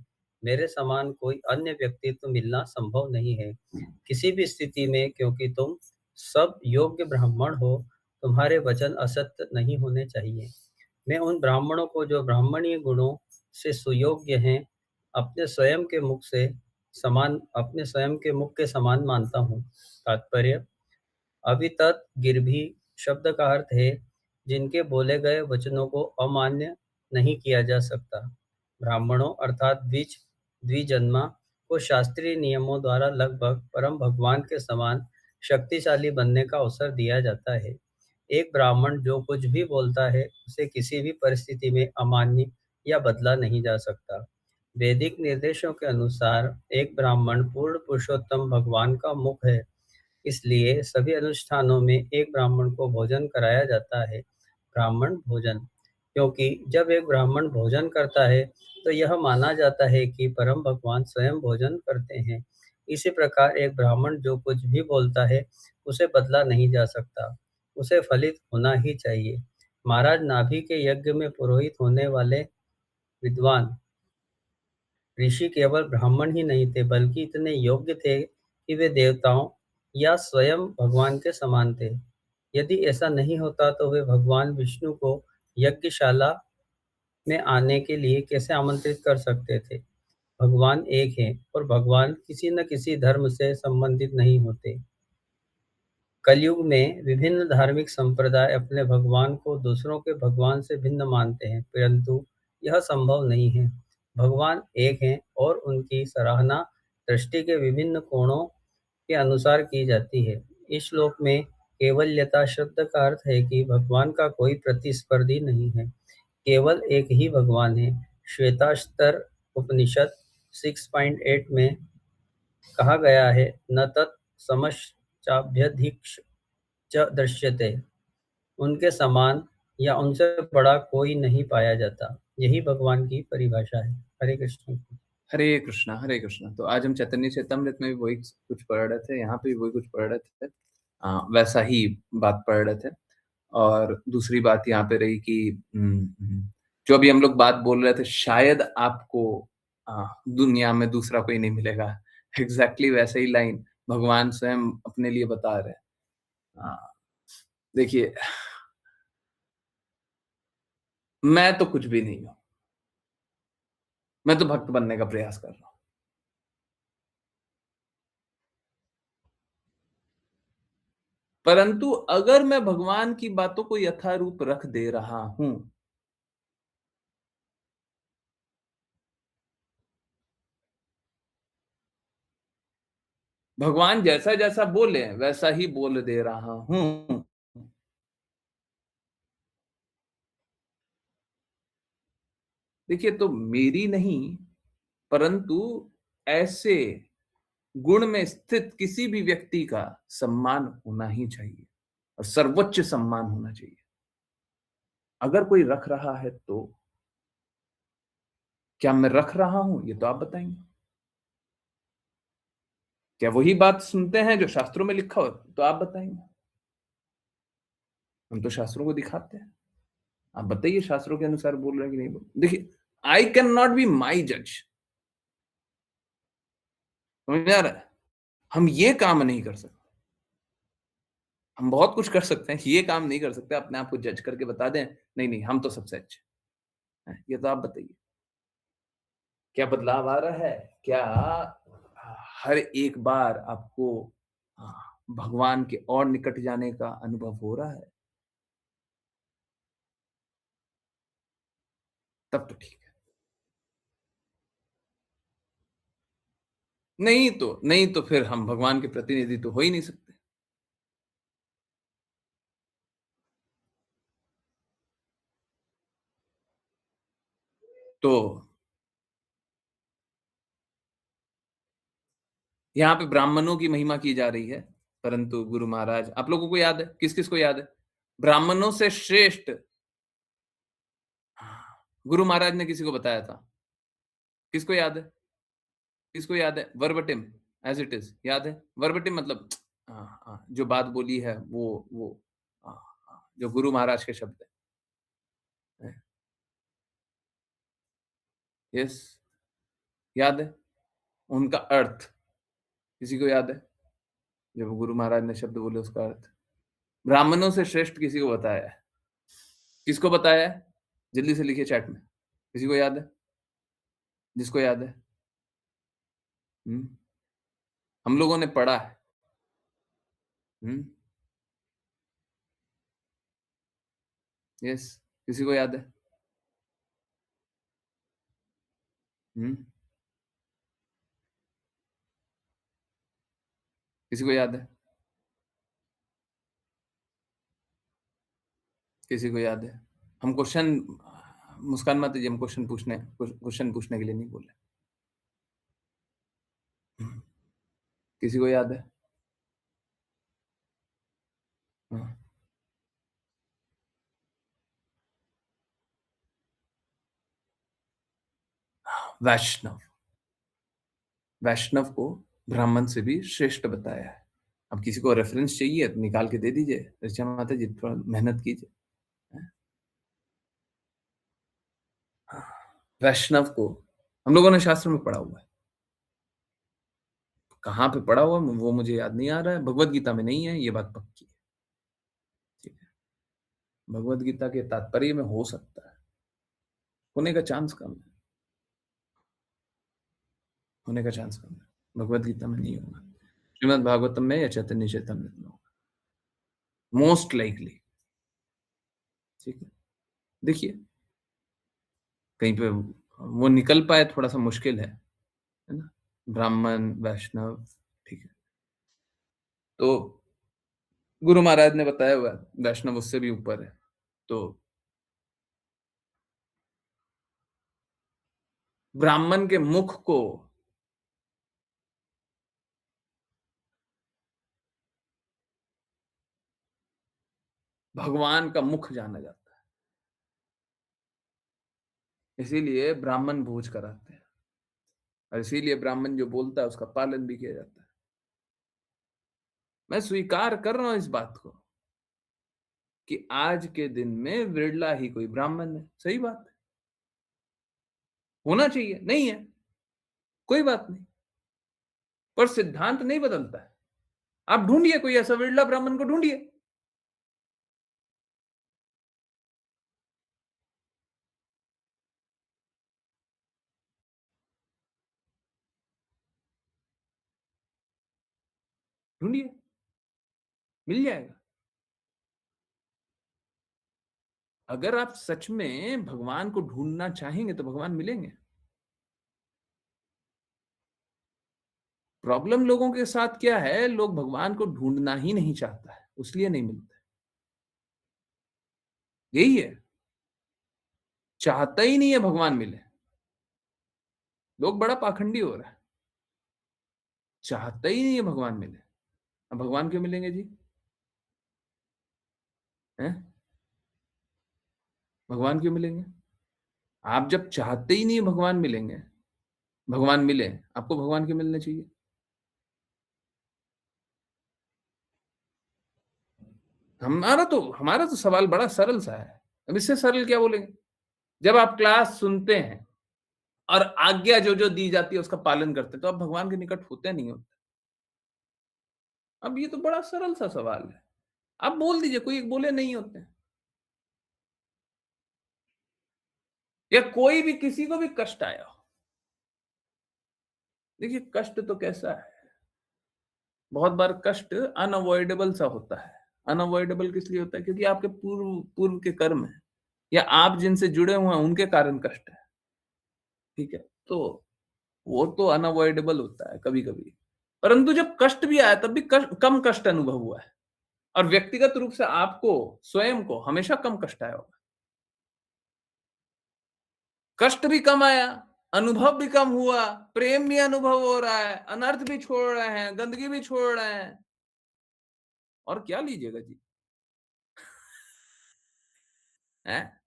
मेरे समान कोई अन्य व्यक्तित्व मिलना संभव नहीं है किसी भी स्थिति में। क्योंकि तुम सब योग्य ब्राह्मण हो, तुम्हारे वचन असत्य नहीं होने चाहिए। मैं उन ब्राह्मणों को जो ब्राह्मणीय गुणों से सुयोग्य हैं, अपने स्वयं के मुख के समान मानता हूँ। तात्पर्य। अभितत गिरभी शब्द का अर्थ है जिनके बोले गए वचनों को अमान्य नहीं किया जा सकता। ब्राह्मणों अर्थात द्विजन्मा को शास्त्रीय नियमों द्वारा लगभग परम भगवान के समान शक्तिशाली बनने का अवसर दिया जाता है। एक ब्राह्मण जो कुछ भी बोलता है उसे किसी भी परिस्थिति में अमान्य या बदला नहीं जा सकता। वैदिक निर्देशों के अनुसार एक ब्राह्मण पूर्ण पुरुषोत्तम भगवान का मुख है, इसलिए सभी अनुष्ठानों में एक ब्राह्मण को भोजन कराया जाता है। ब्राह्मण भोजन। क्योंकि जब एक ब्राह्मण भोजन करता है तो यह माना जाता है कि परम भगवान स्वयं भोजन करते हैं। इसी प्रकार एक ब्राह्मण जो कुछ भी बोलता है उसे बदला नहीं जा सकता, उसे फलित होना ही चाहिए। महाराज नाभि के यज्ञ में पुरोहित होने वाले विद्वान ऋषि केवल ब्राह्मण ही नहीं थे, बल्कि इतने योग्य थे कि वे देवताओं या स्वयं भगवान के समान थे। यदि ऐसा नहीं होता तो वे भगवान विष्णु को यज्ञशाला में आने के लिए कैसे आमंत्रित कर सकते थे? भगवान एक हैं और भगवान किसी न किसी धर्म से संबंधित नहीं होते। कलयुग में विभिन्न धार्मिक संप्रदाय अपने भगवान को दूसरों के भगवान से भिन्न मानते हैं, परंतु यह संभव नहीं है। भगवान एक हैं और उनकी सराहना दृष्टि के विभिन्न कोणों के अनुसार की जाती है। इस श्लोक में केवल्यता शब्द का अर्थ है कि भगवान का कोई प्रतिस्पर्धी नहीं है, केवल एक ही भगवान है। श्वेताश्तर उपनिषद 6.8 में कहा गया है, न तत् समश्चाभ्यधिक्ष च दृश्यते। उनके समान या उनसे बड़ा कोई नहीं पाया जाता। यही भगवान की परिभाषा है। हरे कृष्ण। हरे कृष्णा, हरे कृष्णा। तो आज हम चैतन्य चेतामृत में भी वही कुछ पढ़ रहे थे, यहाँ पे भी वही कुछ पढ़ रहे थे। वैसा ही बात पढ़ रहे थे। और दूसरी बात यहाँ पे रही कि जो अभी हम लोग बात बोल रहे थे, शायद आपको दुनिया में दूसरा कोई नहीं मिलेगा। एग्जैक्टली वैसे ही लाइन भगवान स्वयं अपने लिए बता रहे हैं। देखिए, मैं तो कुछ भी नहीं हूं, मैं तो भक्त बनने का प्रयास कर रहा हूं। परंतु अगर मैं भगवान की बातों को यथारूप रख दे रहा हूं, भगवान जैसा जैसा बोले वैसा ही बोल दे रहा हूं, देखिए, तो मेरी नहीं, परंतु ऐसे गुण में स्थित किसी भी व्यक्ति का सम्मान होना ही चाहिए और सर्वोच्च सम्मान होना चाहिए। अगर कोई रख रहा है तो क्या मैं रख रहा हूं, ये तो आप बताएंगे। क्या वही बात सुनते हैं जो शास्त्रों में लिखा हो, तो आप बताएंगे। हम तो शास्त्रों को दिखाते हैं, आप बताइए शास्त्रों के अनुसार बोल रहे हैं कि नहीं बोल। देखिए, I can not be my जज। समझ आ रहा है? हम ये काम नहीं कर सकते। हम बहुत कुछ कर सकते हैं, ये काम नहीं कर सकते अपने आप को जज करके बता दें नहीं नहीं हम तो सबसे अच्छे हैं। ये तो आप बताइए, क्या बदलाव आ रहा है? क्या हर एक बार आपको भगवान के और निकट जाने का अनुभव हो रहा है? तब तो ठीक है। नहीं तो फिर हम भगवान के प्रतिनिधि तो हो ही नहीं सकते। तो यहाँ पे ब्राह्मणों की महिमा की जा रही है, परंतु गुरु महाराज, आप लोगों को याद है, किस-किस को याद है? ब्राह्मणों से श्रेष्ठ गुरु महाराज ने किसी को बताया था? किसको याद है? किसको याद है? वर्बटिम एज़ इट इज़ याद है? वर्बटिम मतलब हाँ, हाँ, जो बात बोली है वो हाँ, हाँ, जो गुरु महाराज के शब्द हैं। यस, याद है? उनका अर्थ किसी को याद है? जब गुरु महाराज ने शब्द बोले उसका अर्थ? ब्राह्मणों से श्रेष्ठ किसी को बताया है? किसको बताया है? जल्दी से लिखिए चैट में। किसी को याद है? जिसको याद है? हुँ? हम लोगों ने पढ़ा है। हुँ? यस, किसी को याद है? हुँ? किसी को याद है? किसी को याद है? हम क्वेश्चन मुस्कान मत दीजिए, हम क्वेश्चन पूछने के लिए नहीं बोले। हुँ, किसी को याद है? हाँ, वैष्णव, वैष्णव को ब्राह्मण से भी श्रेष्ठ बताया है। अब किसी को रेफरेंस चाहिए तो निकाल के दे दीजिए। ऋचा माता जी थोड़ा मेहनत कीजिए। हैं? हाँ, वैष्णव को हम लोगों ने शास्त्र में पढ़ा हुआ है। कहाँ पे पढ़ा हुआ है वो मुझे याद नहीं आ रहा है। भगवद गीता में नहीं है, ये बात पक्की है। ठीक है। भगवद गीता के तात्पर्य में हो सकता है, होने का चांस कम है, होने का चांस कम है। भगवद गीता में नहीं होगा। श्रीमद् भागवतम में या चैतन्य चैतन्य में होगा, मोस्ट लाइकली। ठीक है, देखिए कहीं पे वो निकल पाए थोड़ा सा मुश्किल है ना? ब्राह्मण, वैष्णव, ठीक है। तो गुरु महाराज ने बताया हुआ है, वैष्णव उससे भी ऊपर है। तो ब्राह्मण के मुख को भगवान का मुख जाना जाता है, इसीलिए ब्राह्मण भोज कराते हैं और इसीलिए ब्राह्मण जो बोलता है उसका पालन भी किया जाता है। मैं स्वीकार कर रहा हूं इस बात को कि आज के दिन में विरला ही कोई ब्राह्मण है। सही बात है, होना चाहिए, नहीं है कोई बात नहीं, पर सिद्धांत नहीं बदलता है। आप ढूंढिए कोई ऐसा विरला ब्राह्मण को ढूंढिए। ढूंढिए, मिल जाएगा। अगर आप सच में भगवान को ढूंढना चाहेंगे तो भगवान मिलेंगे। प्रॉब्लम लोगों के साथ क्या है, लोग भगवान को ढूंढना ही नहीं चाहता है, इसलिए नहीं मिलता। यही है, चाहता ही नहीं है भगवान मिले। लोग बड़ा पाखंडी हो रहा है, चाहता ही नहीं है भगवान मिले। अब भगवान क्यों मिलेंगे जी? हैं? भगवान क्यों मिलेंगे? आप जब चाहते ही नहीं भगवान मिलेंगे, भगवान मिले, आपको भगवान क्यों मिलने चाहिए? हमारा तो सवाल बड़ा सरल सा है। अब इससे सरल क्या बोलेंगे? जब आप क्लास सुनते हैं और आज्ञा जो दी जाती है उसका पालन करते हैं, तो आप भगवान के निकट होते नहीं होते? अब ये तो बड़ा सरल सा सवाल है। आप बोल दीजिए, कोई एक बोले नहीं होते हैं। या कोई भी किसी को भी कष्ट आया हो, देखिए कष्ट तो कैसा है, बहुत बार कष्ट अनअवॉइडेबल सा होता है। अनअवॉइडेबल किस लिए होता है? क्योंकि आपके पूर्व पूर्व के कर्म है या आप जिनसे जुड़े हुए हैं उनके कारण कष्ट है, ठीक है? तो वो तो अनअवॉइडेबल होता है कभी-कभी। परंतु जब कष्ट भी आया तब भी कम कष्ट अनुभव हुआ है और व्यक्तिगत रूप से आपको स्वयं को हमेशा कम कष्ट आया होगा। कष्ट भी कम आया, अनुभव भी कम हुआ, प्रेम भी अनुभव हो रहा है, अनर्थ भी छोड़ रहे हैं, गंदगी भी छोड़ रहे हैं। और क्या लीजिएगा जी? हैं?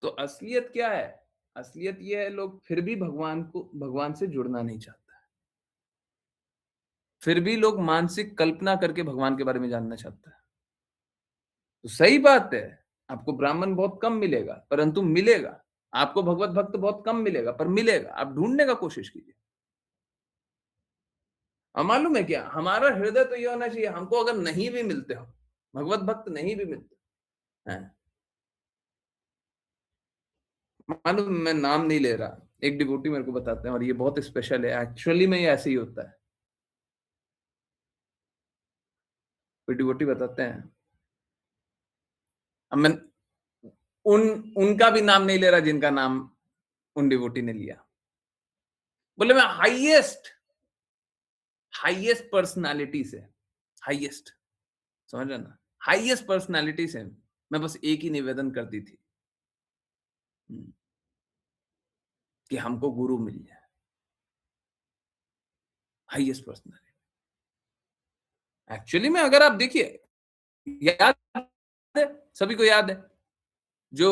तो असलियत क्या है? असलियत ये है लोग फिर भी भगवान से जुड़ना नहीं चाहता। फिर भी लोग मानसिक कल्पना करके भगवान के बारे में जानना चाहता है। तो सही बात है, आपको ब्राह्मण बहुत कम मिलेगा, परंतु मिलेगा। आपको भगवत भक्त बहुत कम मिलेगा, पर मिलेगा। आप ढूँढने का कोशिश कीजिए। मालूम है क्या? हमारा हृदय तो ये होना चाहिए, हमको अगर नहीं भी मिलते हो, भगवत भक्त नहीं भी मिलते हैं, मालूम मैं नाम नहीं ले रहा, एक डिवोटी मेरे को बताते हैं और ये बहुत स्पेशल है, एक्चुअली में ये ऐसे ही होता है। कोई डिवोटी बताते हैं, अब मैं उन उनका भी नाम नहीं ले रहा जिनका नाम उन डिवोटी ने लिया। बोले मैं हाईएस्ट हाईएस्ट पर्सनालिटी से, हाईएस्ट, समझ रहे ना? हाईएस्ट पर्सनालिटी से मैं बस एक ही निवेदन करती थी, हम्म, कि हमको गुरु मिल जाए। हाईएस्ट पर्सनालिटी, एक्चुअली में अगर आप देखिए, याद है, सभी को याद है, जो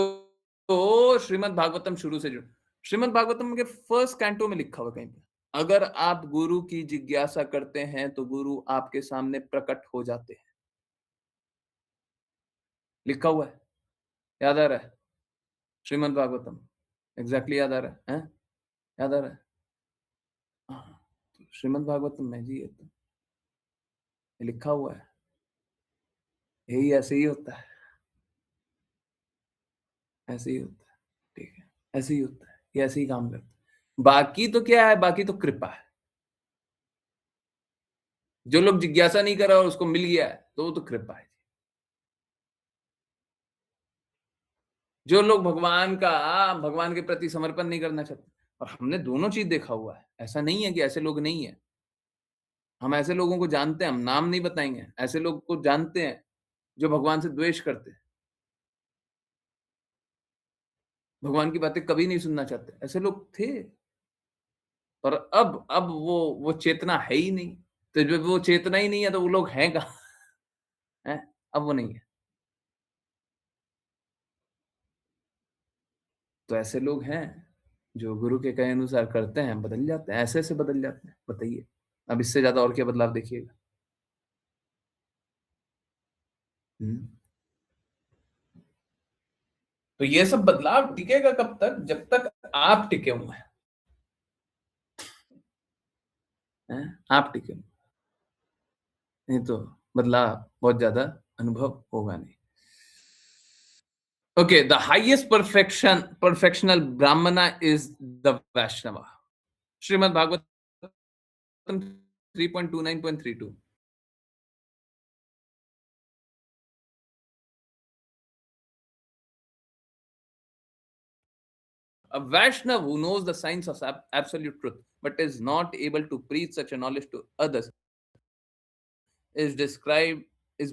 तो श्रीमद् भागवतम शुरू से जुड़, श्रीमद् भागवतम के फर्स्ट कैंटो में लिखा हुआ कहीं पे, अगर आप गुरु की जिज्ञासा करते हैं तो गुरु आपके सामने प्रकट हो जाते हैं। लिखा हुआ है, याद आ रहा है? श्रीमद् भागवतम एग्जैक्टली याद आ रहा है? हैं? याद आ रहा है? हाँ, तो श्रीमद् भागवतम में जी ये तो ये लिखा हुआ है, यही ऐसे ही होता है, ऐसे ही होता है, ठीक है, ऐसे ही होता है, ये ऐसे ही काम करता है। बाकी तो क्या है? बाकी तो कृपा है। जो लोग जिज्ञासा नहीं कर रहा और उसको मिल गया है तो वो तो कृपा है। जो लोग भगवान के प्रति समर्पण नहीं करना चाहते, और हमने दोनों चीज देखा हुआ है, ऐसा नहीं है कि ऐसे लोग नहीं है। हम ऐसे लोगों को जानते हैं, हम नाम नहीं बताएंगे, ऐसे लोग को जानते हैं जो भगवान से द्वेष करते हैं, भगवान की बातें कभी नहीं सुनना चाहते, ऐसे लोग थे। और अब वो चेतना है ही नहीं। तो जब वो चेतना ही नहीं है तो वो लोग हैं कहाँ? हैं? अब वो नहीं है। तो ऐसे लोग हैं जो गुरु के कहे अनुसार करते हैं, बदल जाते हैं, ऐसे-ऐसे बदल जाते हैं। बताइए, अब इससे ज़्यादा और क्या बदलाव देखिएगा? हुँ। तो ये सब बदलाव टिकेगा कब तक? जब तक आप टिके हुए हैं, आप टिके हुए, नहीं तो बदलाव बहुत ज़्यादा अनुभव होगा नहीं। Okay, the highest perfectional Brahmana is the Vaishnava. Srimad Bhagavatam 3.29.32. A Vaishnav who knows the science of absolute truth but is not able to preach such a knowledge to others is described is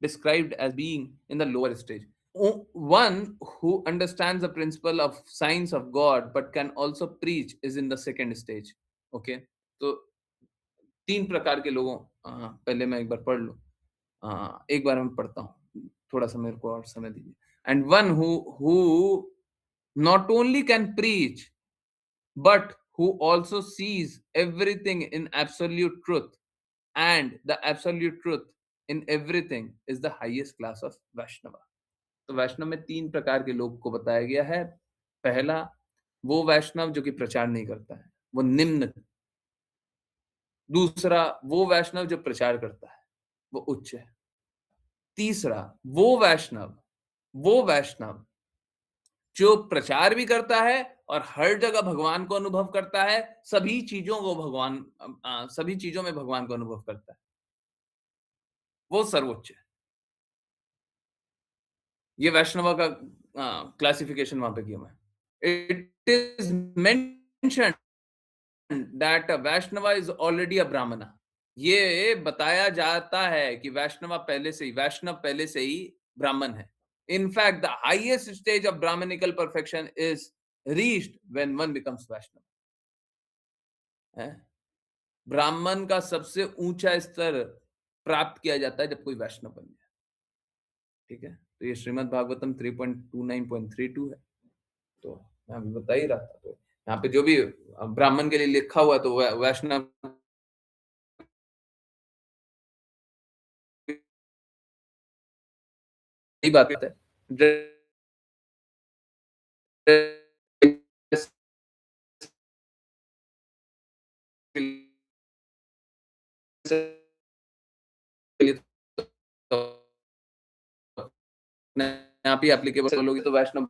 described as being in the lower stage. One who understands the principle of science of God but can also preach is in the second stage. Okay, तो तीन प्रकार के लोगों, पहले मैं एक बार पढ़ लूं, एक बार मैं पढ़ता हूँ, थोड़ा सा मेरे को और समय दीजिए। And one who not only can preach but who also sees everything in absolute truth, and the absolute truth in everything is the highest class of Vaishnava. तो वैष्णव में तीन प्रकार के लोग को बताया गया है। पहला, वो वैष्णव जो कि प्रचार नहीं करता है, वो निम्न। दूसरा, वो वैष्णव जो प्रचार करता है, वो उच्च है। तीसरा, वो वैष्णव जो प्रचार भी करता है और हर जगह भगवान को अनुभव करता है, सभी चीजों में भगवान को अनुभव करता है, वो सर्वोच्च है। ये वैष्णव का क्लासिफिकेशन वहां पे किया मैं। It is mention that Vaishnav is already a Brahmin. ये बताया जाता है कि वैष्णव पहले से ही ब्राह्मण है। In fact the highest stage of brahminical perfection is reached when one becomes Vaishnav. ब्राह्मण का सबसे ऊंचा स्तर प्राप्त किया जाता है जब कोई वैष्णव बन जाए। ठीक है, तो ये श्रीमद् भागवतम 3.29.32 है। तो मैं अभी बता ही रहा था। तो यहाँ पे जो भी ब्राह्मण के लिए लिखा हुआ, तो वैष्णव की बात है। आप ही एप्लीकेबल लोगे तो वैष्णव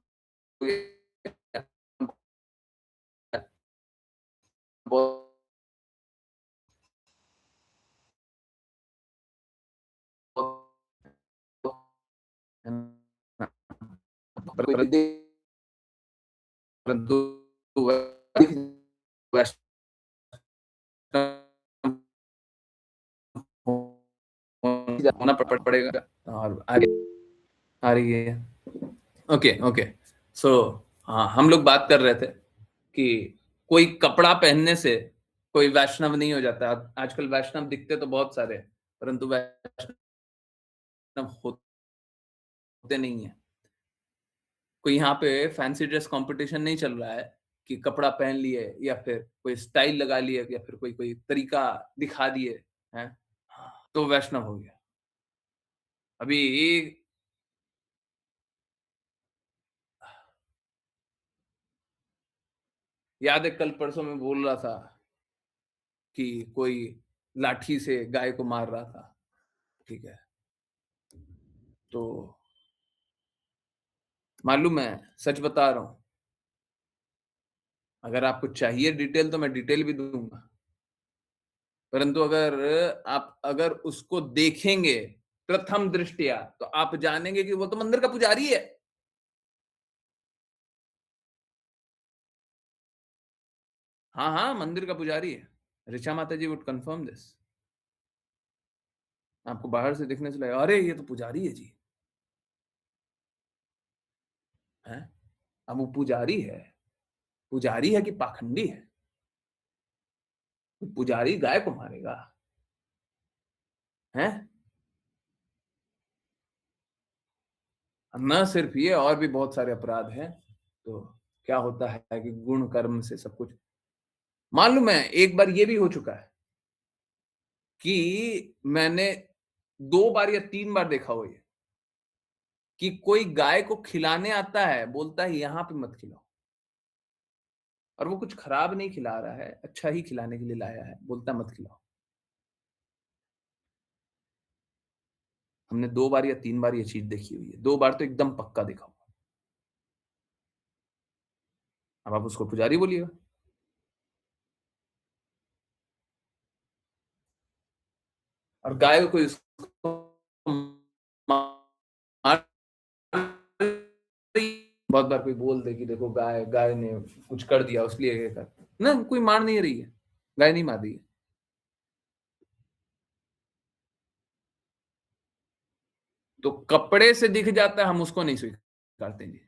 परंतु होना पड़ेगा। और आगे आ रही है। Okay okay. सो हाँ, हम लोग बात कर रहे थे कि कोई कपड़ा पहनने से कोई वैष्णव नहीं हो जाता। आजकल वैष्णव दिखते तो बहुत सारे हैं, परंतु वैष्णव होते नहीं है। कोई यहाँ पे फैंसी ड्रेस कंपटीशन नहीं चल रहा है कि कपड़ा पहन लिए या फिर कोई स्टाइल लगा लिए या फिर कोई कोई तरीका दिखा दिए हैं, तो वैष्णव हो गया। अभी याद है, कल परसों में बोल रहा था कि कोई लाठी से गाय को मार रहा था। ठीक है, तो मालूम है, सच बता रहा हूं, अगर आपको चाहिए डिटेल तो मैं डिटेल भी दूंगा, परंतु अगर उसको देखेंगे प्रथम दृष्टिया तो आप जानेंगे कि वो तो मंदिर का पुजारी है। हाँ हाँ, मंदिर का पुजारी है। ऋचा माता जी वुड कंफर्म दिस। आपको बाहर से देखने से लगेगा अरे ये तो पुजारी है जी, है। अब वो पुजारी है कि पाखंडी है? पुजारी गाय को मारेगा, है? न सिर्फ ये, और भी बहुत सारे अपराध हैं। तो क्या होता है कि गुण कर्म से सब कुछ मालूम है। एक बार ये भी हो चुका है कि मैंने 2 बार या 3 बार देखा हो ये, कि कोई गाय को खिलाने आता है, बोलता है यहाँ पे मत खिलाओ, और वो कुछ खराब नहीं खिला रहा है, अच्छा ही खिलाने के लिए लाया है, बोलता मत खिलाओ। हमने 2 बार या 3 बार ये चीज देखी हुई है। 2 बार तो एकदम पक्का देखा हुआ। अब आप उसको पुजारी बोलिएगा। और गाय को इसको मार, बहुत बार कोई बोल दे कि देखो गाय गाय ने कुछ कर दिया उसलिए ये कर, ना, कोई मार नहीं रही है, गाय नहीं मार रही है। तो कपड़े से दिख जाता है, हम उसको नहीं स्वीकारते जी।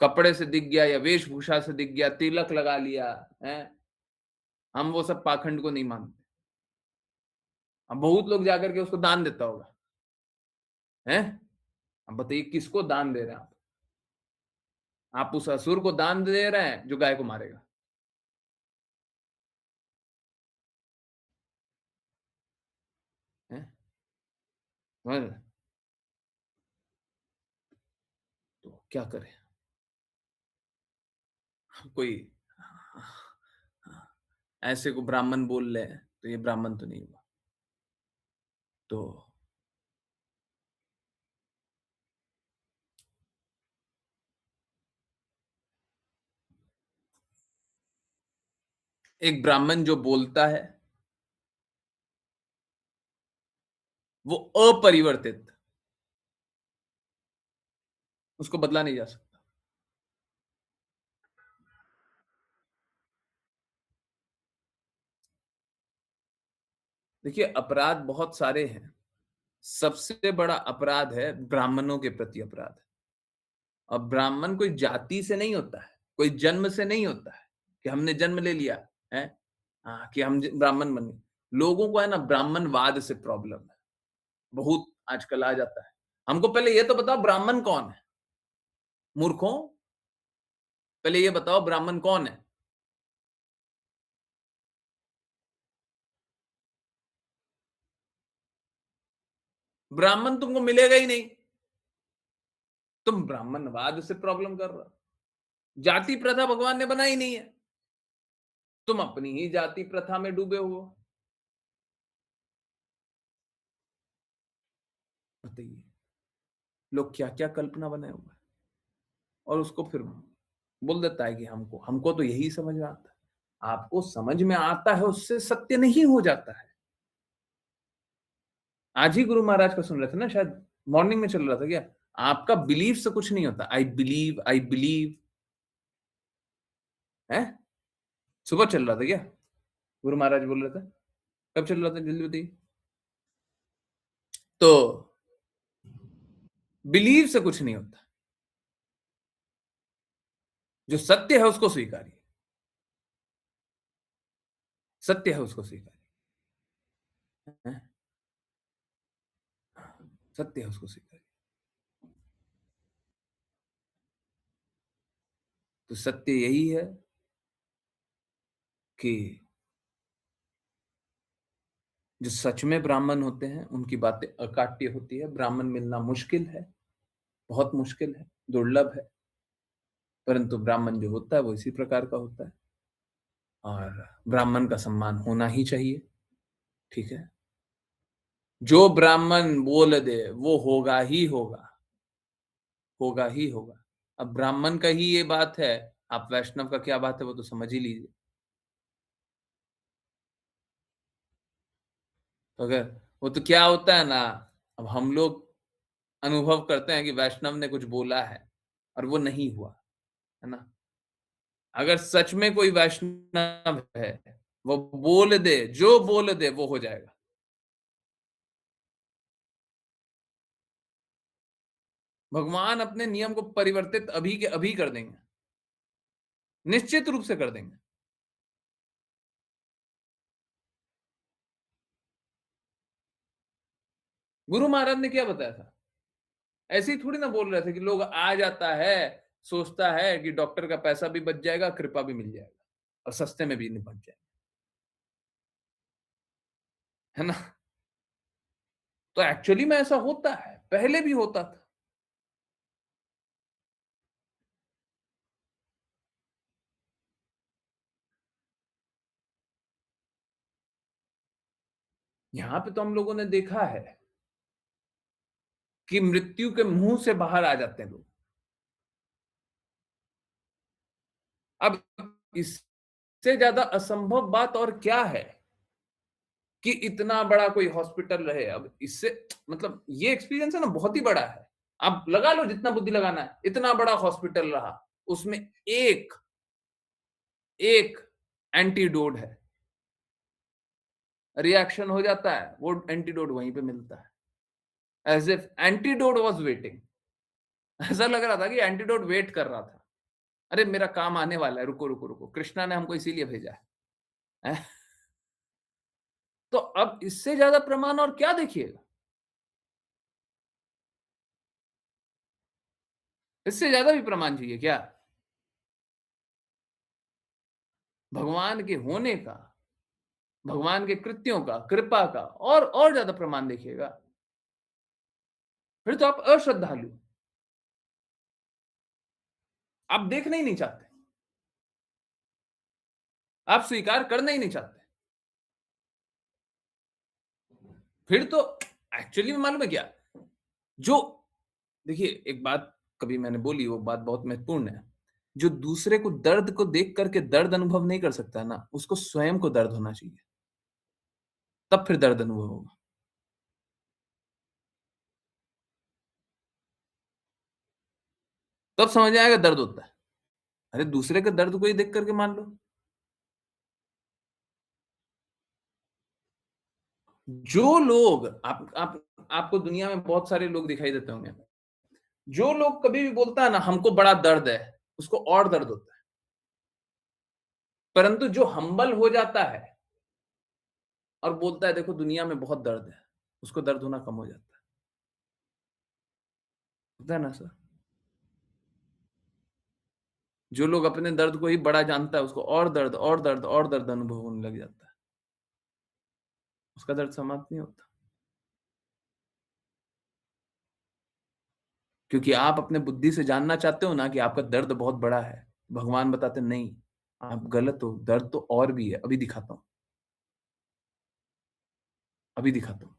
कपड़े से दिख गया या वेशभूषा से दिख गया, तिलक लगा लिया है, हम वो सब पाखंड को नहीं मानते। अब बहुत लोग जाकर के उसको दान देता होगा, है। अब बताइए किसको दान दे रहे हैं आप? आप उस असुर को दान दे रहे हैं जो गाय को मारेगा, है। समझ रहे? तो क्या करें? कोई ऐसे को ब्राह्मण बोल ले तो ये ब्राह्मण तो नहीं हुआ। तो एक ब्राह्मण जो बोलता है वो अपरिवर्तित उसको बदला नहीं जा सकता। देखिए, अपराध बहुत सारे हैं। सबसे बड़ा अपराध है ब्राह्मणों के प्रति अपराध। अब ब्राह्मण कोई जाति से नहीं होता है, कोई जन्म से नहीं होता है कि हमने जन्म ले लिया है, कि हम ब्राह्मण बन गए। लोगों को है ना ब्राह्मणवाद से प्रॉब्लम है, बहुत आजकल आ जाता है। हमको पहले ये तो बताओ ब्राह्मण कौन है? मूर्खों, पहले ये बताओ ब्राह्मण कौन है? ब्राह्मण तुमको मिलेगा ही नहीं। तुम ब्राह्मणवाद से प्रॉब्लम कर रहे हो। जाति प्रथा भगवान ने बनाई नहीं है, तुम अपनी ही जाति प्रथा में डूबे हो। बताइए, लोग क्या क्या कल्पना बनाए हुए हैं और उसको फिर बोल देता है कि हमको हमको तो यही समझ में आता है। आपको समझ में आता है, उससे सत्य नहीं हो जाता है। आज ही गुरु महाराज का सुन रहे थे ना, शायद मॉर्निंग में चल रहा था क्या? आपका बिलीफ से कुछ नहीं होता। आई बिलीव है। सुबह चल रहा था क्या? गुरु महाराज बोल रहे थे। कब चल रहा था, जल्दी बताइए। तो बिलीव से कुछ नहीं होता। जो सत्य है उसको स्वीकारिए, सत्य है उसको स्वीकारिए, सत्य है उसको स्वीकारिए। तो सत्य यही है कि जो सच में ब्राह्मण होते हैं उनकी बातें अकाट्य होती है। ब्राह्मण मिलना मुश्किल है, बहुत मुश्किल है, दुर्लभ है, परंतु ब्राह्मण जो होता है वो इसी प्रकार का होता है और ब्राह्मण का सम्मान होना ही चाहिए। ठीक है, जो ब्राह्मण बोल दे वो होगा ही होगा, होगा ही होगा। अब ब्राह्मण का ही ये बात है, आप वैष्णव का क्या बात है वो तो समझ ही लीजिए। तो अगर वो तो क्या होता है ना, अब हम लोग अनुभव करते हैं कि वैष्णव ने कुछ बोला है और वो नहीं हुआ, है ना। अगर सच में कोई वैष्णव है, वो बोल दे, जो बोल दे वो हो जाएगा। भगवान अपने नियम को परिवर्तित अभी के अभी कर देंगे, निश्चित रूप से कर देंगे। गुरु महाराज ने क्या बताया था? ऐसे ही थोड़ी ना बोल रहे थे कि लोग आ जाता है, सोचता है कि डॉक्टर का पैसा भी बच जाएगा, कृपा भी मिल जाएगा और सस्ते में भी निपट जाएगा, है ना। तो एक्चुअली में ऐसा होता है, पहले भी होता था। यहां पे तो हम लोगों ने देखा है कि मृत्यु के मुंह से बाहर आ जाते हैं लोग। अब इससे ज्यादा असंभव बात और क्या है कि इतना बड़ा कोई हॉस्पिटल रहे। अब इससे मतलब ये एक्सपीरियंस है ना, बहुत ही बड़ा है। आप लगा लो जितना बुद्धि लगाना है। इतना बड़ा हॉस्पिटल रहा, उसमें एक एक एंटीडोट है, रिएक्शन हो जाता है, वो एंटीडोट वहीं पे मिलता है। As if antidote was waiting. ऐसा लग रहा था कि एंटीडोट वेट कर रहा था, अरे मेरा काम आने वाला है, रुको रुको रुको, कृष्णा ने हमको इसीलिए भेजा है। तो अब इससे ज्यादा प्रमाण और क्या देखिएगा? इससे ज्यादा भी प्रमाण चाहिए क्या भगवान के होने का, भगवान के कृत्यों का, कृपा का? और ज्यादा प्रमाण देखिएगा, फिर तो आप अश्रद्धालु, आप देखना ही नहीं चाहते, आप स्वीकार करना ही नहीं चाहते। फिर तो एक्चुअली में मालूम है क्या, जो देखिए एक बात कभी मैंने बोली, वो बात बहुत महत्वपूर्ण है। जो दूसरे को दर्द को देख करके दर्द अनुभव नहीं कर सकता ना, उसको स्वयं को दर्द होना चाहिए, तब फिर दर्द अनुभव होगा। तब समझ में आएगा दर्द होता है। अरे दूसरे के दर्द को ही देख करके मान लो। जो लोग आपको दुनिया में बहुत सारे लोग दिखाई देते होंगे, जो लोग कभी भी बोलता है ना हमको बड़ा दर्द है, उसको और दर्द होता है। परंतु जो हम्बल हो जाता है और बोलता है देखो दुनिया में बहुत दर्द है, उसको दर्द होना कम हो जाता है। होता है ना सर? जो लोग अपने दर्द को ही बड़ा जानता है, उसको और दर्द और दर्द और दर्द अनुभव होने लग जाता है, उसका दर्द समाप्त नहीं होता। क्योंकि आप अपने बुद्धि से जानना चाहते हो ना कि आपका दर्द बहुत बड़ा है। भगवान बताते नहीं, आप गलत हो, दर्द तो और भी है, अभी दिखाता हूं, अभी दिखाता हूं।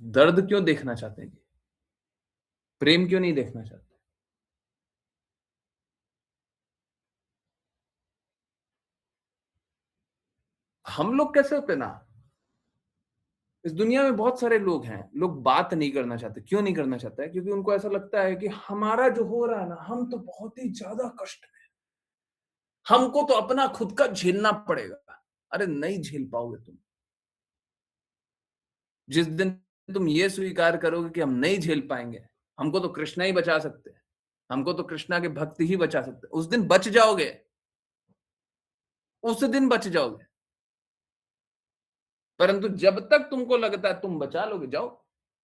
दर्द क्यों देखना चाहते हैं जी? प्रेम क्यों नहीं देखना चाहते? हम लोग कैसे होते ना, इस दुनिया में बहुत सारे लोग हैं, लोग बात नहीं करना चाहते। क्यों नहीं करना चाहते है? क्योंकि उनको ऐसा लगता है कि हमारा जो हो रहा है ना, हम तो बहुत ही ज्यादा कष्ट में, हमको तो अपना खुद का झेलना पड़ेगा। अरे नहीं झेल पाओगे तुम। जिस दिन तुम ये स्वीकार करोगे कि हम नहीं झेल पाएंगे, हमको तो कृष्णा ही बचा सकते हैं, हमको तो कृष्णा के भक्त ही बचा सकते हैं, उस दिन बच जाओगे, उस दिन बच जाओगे। परंतु जब तक तुमको लगता है तुम बचा लोगे, जाओ,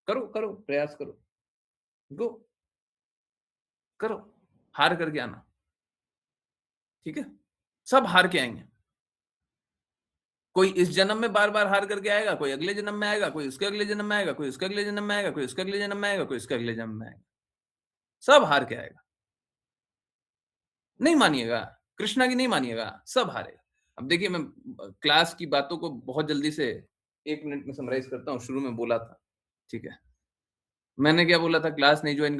करो करो, प्रयास करो, गो, करो, हार करके आना। ठीक है? सब हार के आएंगे। कोई इस जन्म में बार बार हार करके आएगा, कोई अगले जन्म में आएगा, कोई उसके अगले जन्म में आएगा, कोई उसके अगले जन्म में आएगा, कोई उसके अगले जन्म में आएगा, कोई उसके अगले जन्म में आएगा। सब हार के आएगा। नहीं मानिएगा, कृष्णा की नहीं मानिएगा, सब हारेगा। अब देखिए, मैं क्लास की बातों को बहुत जल्दी से 1 मिनट में समराइज करता हूँ। शुरू में बोला था, ठीक है? मैंने क्या बोला था? क्लास ज्वाइन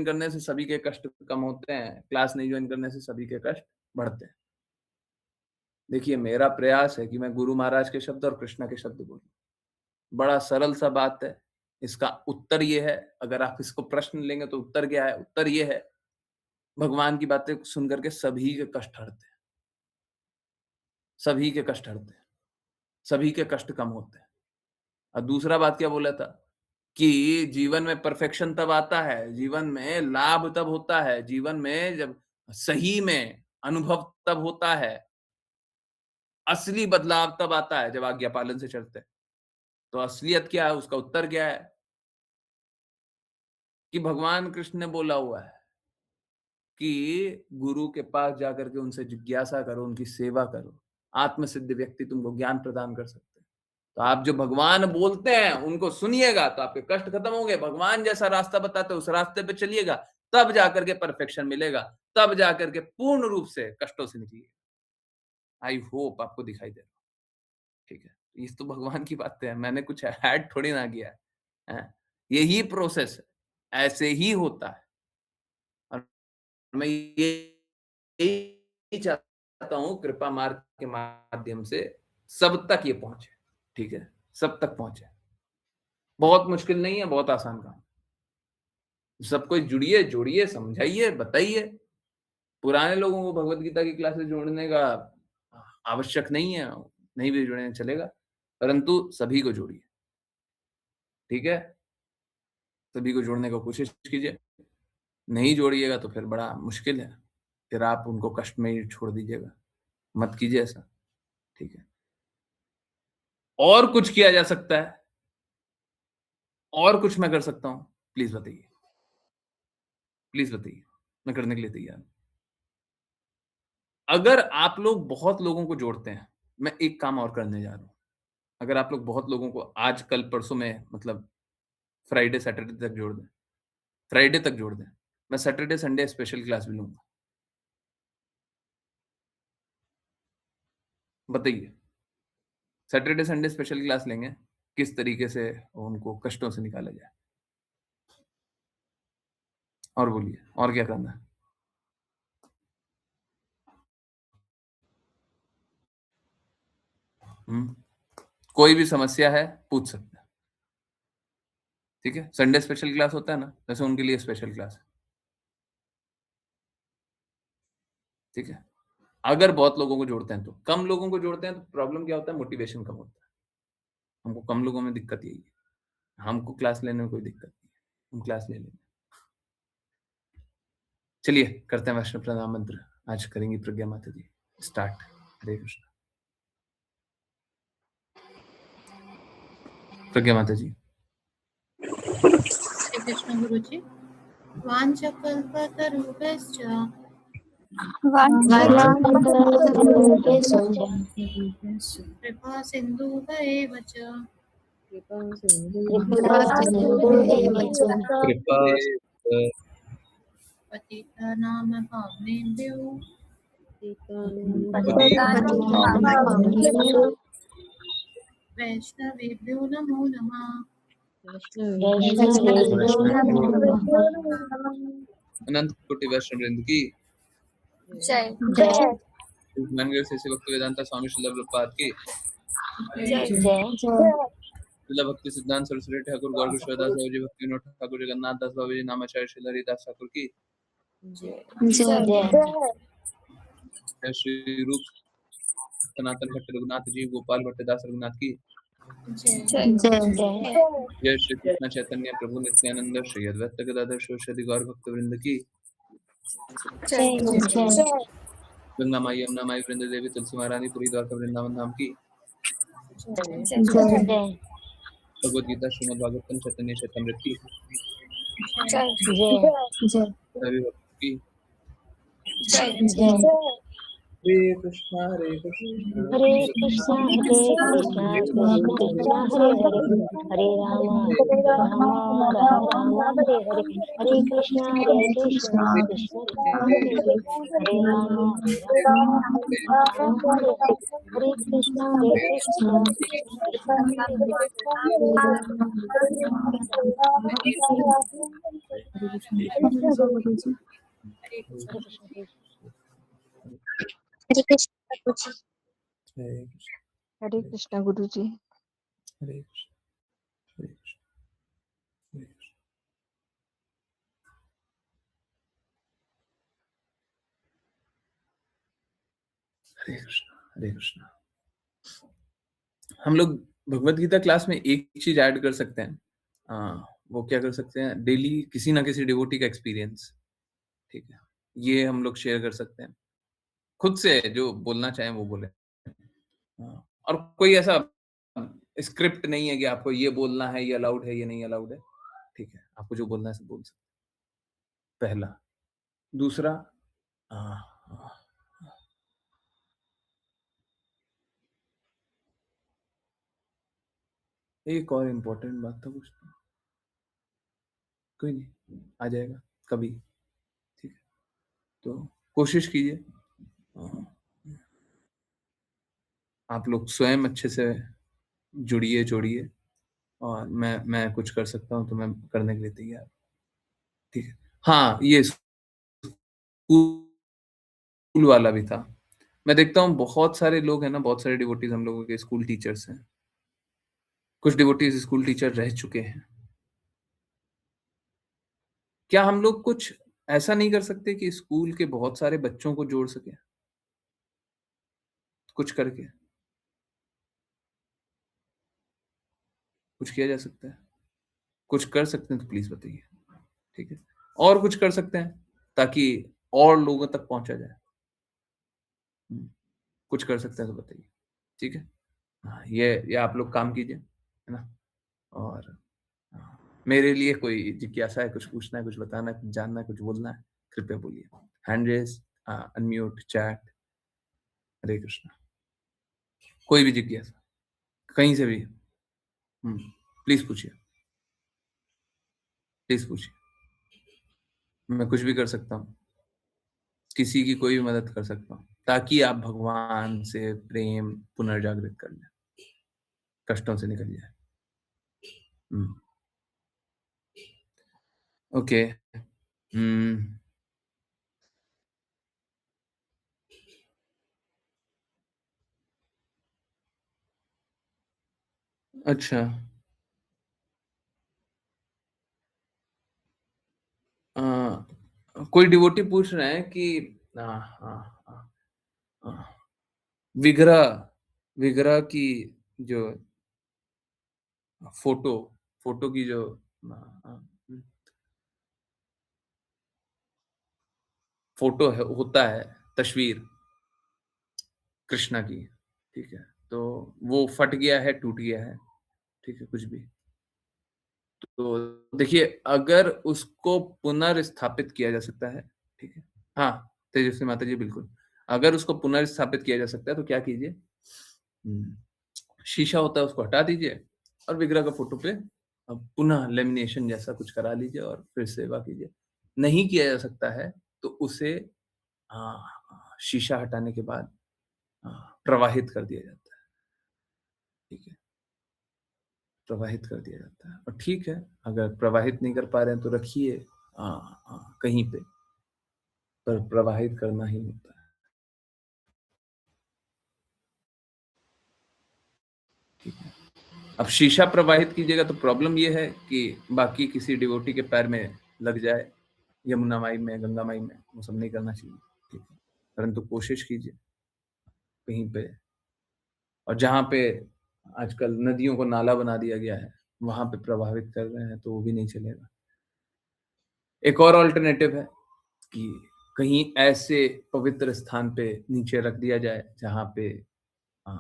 करने से सभी के कष्ट कम होते हैं, क्लास नहीं ज्वाइन करने से सभी के कष्ट बढ़ते हैं। देखिए, मेरा प्रयास है कि मैं गुरु महाराज के शब्द और कृष्णा के शब्द बोलूं। बड़ा सरल सा बात है। इसका उत्तर ये है, अगर आप इसको प्रश्न लेंगे तो उत्तर क्या है? उत्तर ये है, भगवान की बातें सुन करके सभी के कष्ट हरते हैं, सभी के कष्ट हरते हैं, सभी के कष्ट कम होते हैं। और दूसरा बात क्या बोला था कि जीवन में परफेक्शन तब आता है, जीवन में लाभ तब होता है, जीवन में जब सही में अनुभव तब होता है, असली बदलाव तब आता है जब आज्ञा पालन से चलते हैं। तो असलियत क्या है? उसका उत्तर क्या है? कि भगवान कृष्ण ने बोला हुआ है कि गुरु के पास जाकर के उनसे जिज्ञासा करो, उनकी सेवा करो। आत्मसिद्ध व्यक्ति तुमको ज्ञान प्रदान कर सकते हैं। तो आप जो भगवान बोलते हैं उनको सुनिएगा तो आपके कष्ट खत्म होंगे। भगवान जैसा रास्ता बताते हैं उस रास्ते पे चलिएगा, तब जाकर के परफेक्शन मिलेगा, तब जाकर के पूर्ण रूप से कष्टों से निकलिएगा। आई होप आपको दिखाई दे रहा हो, ठीक है? ये तो भगवान की बातें हैं, मैंने कुछ ऐड थोड़ी ना किया है, हैं? यही प्रोसेस है, ऐसे ही होता है। और मैं यही चाहता हूँ कृपा मार्ग के माध्यम से सब तक ये पहुंचे, ठीक है? सब तक पहुंचे। बहुत मुश्किल नहीं है, बहुत आसान काम। सब कोई जुड़िए, जोड़िए, समझाइए, बताइए। पुराने लोगों को भगवत गीता की क्लासेस जोड़ने का आवश्यक नहीं है, नहीं भी जुड़े चलेगा, परंतु सभी को जोड़िए, ठीक है? सभी को जोड़ने की कोशिश कीजिए। नहीं जोड़िएगा तो फिर बड़ा मुश्किल है, फिर आप उनको कष्ट में ही छोड़ दीजिएगा। मत कीजिए ऐसा, ठीक है? और कुछ किया जा सकता है, और कुछ मैं कर सकता हूँ, प्लीज बताइए, प्लीज बताइए, मैं करने के लिए तैयार हूँ। अगर आप लोग बहुत लोगों को जोड़ते हैं, मैं एक काम और करने जा रहा हूँ। अगर आप लोग बहुत लोगों को आज कल परसों में, मतलब फ्राइडे सैटरडे तक जोड़ दें, फ्राइडे तक जोड़ दें, मैं सैटरडे संडे स्पेशल क्लास भी लूंगा। बताइए, सैटरडे संडे स्पेशल क्लास लेंगे, किस तरीके से उनको कष्टों से निकाला जाए। और बोलिए, और क्या करना है? कोई भी समस्या है पूछ सकते हैं। ठीक है, संडे स्पेशल क्लास होता है ना, वैसे उनके लिए स्पेशल क्लास है। ठीक है, अगर बहुत लोगों को जोड़ते हैं तो, कम लोगों को जोड़ते हैं तो प्रॉब्लम क्या होता है, मोटिवेशन कम होता है। हमको कम लोगों में दिक्कत यही है, हमको क्लास लेने में कोई दिक्कत नहीं है, हम क्लास ले लेंगे। चलिए करते हैं वैष्णव प्रणाम मंत्र, आज करेंगी प्रज्ञा माता जी स्टार्ट। हरे कृष्ण। प्रज्ञा माता जी। श्री कृष्ण गुरु जी। वाञ्छकल्पतरुभ्यश्च कृपा सिन्धुभ्येव च कृपा पतितानां पावनेभ्यो वैष्णवेभ्यो नमो नमः। अनंत कोटि वैष्णव वृंद की जय मंगल से भक्त वेदांता स्वामी श्रील प्रभुपाद की, जय श्रील भक्ति सिद्धांत सरस्वती ठाकुर गौर किशोरदास बाबू जी, भक्ति विनोद ठाकुर, जगन्नाथ दास बाबू जी, नामाचार्य श्री हरिदास ठाकुर की, जय श्री रूप सनातन भट्ट रघुनाथ जी, गोपाल भट्टदास रघुनाथ की, जय श्री कृष्ण चैतन्य प्रभु नित्यानंद श्री अद्वैत गदाधर शिवशति गौर भक्त वृंद की, गंगा माई यमुना माई वृंद देवी तुलसी महारानी पुरी द्वारका वृंदावन धाम की, भगवद गीता श्रीमद् भागवतम चैतन्य चैतन्य की, सभी भक्त की। हरे कृष्णा हरे कृष्णा हरे कृष्णा कृष्णा कृष्णा हरे हरे हरे राम राम राम हरे हरे हरे कृष्णा कृष्णा कृष्णा हरे हरे हरे राम राम हरे हरे हरे कृष्णा कृष्णा कृष्णा हरे हरे कृष्ण गुरु जी। हरे कृष्ण हरे कृष्ण गुरु जी। हरे कृष्ण हरे कृष्ण हरे कृष्ण। हरे कृष्ण हरे कृष्ण। हम लोग भगवत गीता क्लास में एक चीज ऐड कर सकते हैं, वो क्या कर सकते हैं, डेली किसी ना किसी डिवोटी का एक्सपीरियंस। ठीक है, ये हम लोग शेयर कर सकते हैं, खुद से जो बोलना चाहें वो बोले। और कोई ऐसा स्क्रिप्ट नहीं है कि आपको ये बोलना है, ये अलाउड है, ये नहीं अलाउड है। ठीक है, आपको जो बोलना है सब बोल सकते हैं, पहला। दूसरा, एक और इम्पोर्टेंट बात था, कुछ कोई नहीं, आ जाएगा कभी। ठीक है, तो कोशिश कीजिए आप लोग स्वयं अच्छे से जुड़िए जोड़िए, और मैं कुछ कर सकता हूँ तो मैं करने के लिए तैयार। ठीक है, हाँ, ये स्कूल वाला भी था। मैं देखता हूँ बहुत सारे लोग हैं ना, बहुत सारे डिवोटीज हम लोगों के स्कूल टीचर्स हैं। कुछ डिवोटीज स्कूल टीचर रह चुके हैं। क्या हम लोग कुछ ऐसा नहीं कर सकते कि स्कूल के बहुत सारे बच्चों को जोड़ सके कुछ करके? कुछ किया जा सकता है? कुछ कर सकते हैं तो प्लीज बताइए। ठीक है, और कुछ कर सकते हैं ताकि और लोगों तक पहुंचा जाए। कुछ कर सकते हैं तो बताइए। ठीक है, हाँ, ये आप लोग काम कीजिए, है ना। और मेरे लिए कोई जिज्ञासा है, कुछ पूछना है, कुछ बताना है, कुछ जानना है, कुछ बोलना है, कृपया बोलिए। Hand raise, unmute, chat. Hare Krishna. कोई भी जिज्ञासा कहीं से भी, प्लीज पूछिए, प्लीज पूछिए। मैं कुछ भी कर सकता हूँ, किसी की कोई भी मदद कर सकता हूँ, ताकि आप भगवान से प्रेम पुनर्जागृत कर लें, कष्टों से निकल जाए। ओके। अच्छा, कोई डिवोटी पूछ रहे हैं कि आ, आ, आ, आ, विग्रह विग्रह की जो फोटो फोटो की जो आ, आ, फोटो है होता है, तस्वीर कृष्णा की, ठीक है, तो वो फट गया है, टूट गया है, ठीक है, कुछ भी, तो देखिए अगर उसको पुनर्स्थापित किया जा सकता है, ठीक है, हाँ तेजस्वी माता जी बिल्कुल, अगर उसको पुनर्स्थापित किया जा सकता है तो क्या कीजिए, शीशा होता है उसको हटा दीजिए और विग्रह का फोटो पे पुनः लेमिनेशन जैसा कुछ करा लीजिए और फिर सेवा कीजिए। नहीं किया जा सकता है तो उसे शीशा हटाने के बाद प्रवाहित कर दिया जाता है, ठीक है, प्रवाहित कर दिया जाता है। और ठीक है, अगर प्रवाहित नहीं कर पा रहे हैं तो रखिए कहीं पे, पर प्रवाहित करना ही होता है, ठीक है। अब शीशा प्रवाहित कीजिएगा तो प्रॉब्लम ये है कि बाकी किसी डिवोटी के पैर में लग जाए, यमुना माई में, गंगा माई में, वो सब नहीं करना चाहिए, ठीक है, परंतु कोशिश कीजिए कहीं पे, और जहाँ पे आजकल नदियों को नाला बना दिया गया है वहां पे प्रभावित कर रहे हैं तो वो भी नहीं चलेगा। एक और ऑल्टरनेटिव है कि कहीं ऐसे पवित्र स्थान पे नीचे रख दिया जाए जहां पे आ,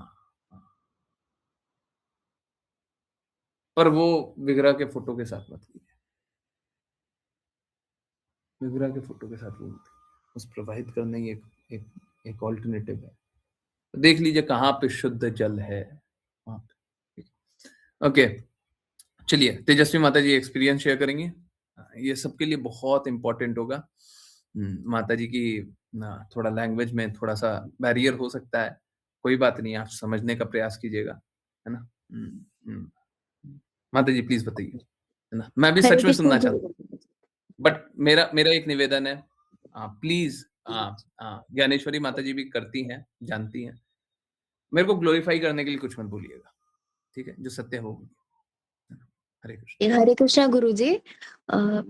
पर वो विग्रह के फोटो के साथ मत कीजिए, विग्रह के फोटो के साथ वो उस प्रवाहित करने की एक एक ऑल्टरनेटिव है, तो देख लीजिए कहाँ पे शुद्ध जल है वहां पे। ओके, चलिए तेजस्वी माता जी एक्सपीरियंस शेयर करेंगे, ये सबके लिए बहुत इंपॉर्टेंट होगा। माता जी की थोड़ा लैंग्वेज में थोड़ा सा बैरियर हो सकता है, कोई बात नहीं, आप समझने का प्रयास कीजिएगा, है ना। माता जी प्लीज बताइए, है ना, मैं भी हरे सच में कृष्ण सुनना गुरु चाहता हूँ, बट मेरा मेरा एक निवेदन है, प्लीज, ज्ञानेश्वरी माता जी भी करती हैं, जानती हैं, मेरे को ग्लोरीफाई करने के लिए कुछ मत बोलिएगा, ठीक है, जो सत्य हो, है ना? हरे कृष्ण। हरे कृष्णा गुरु जी।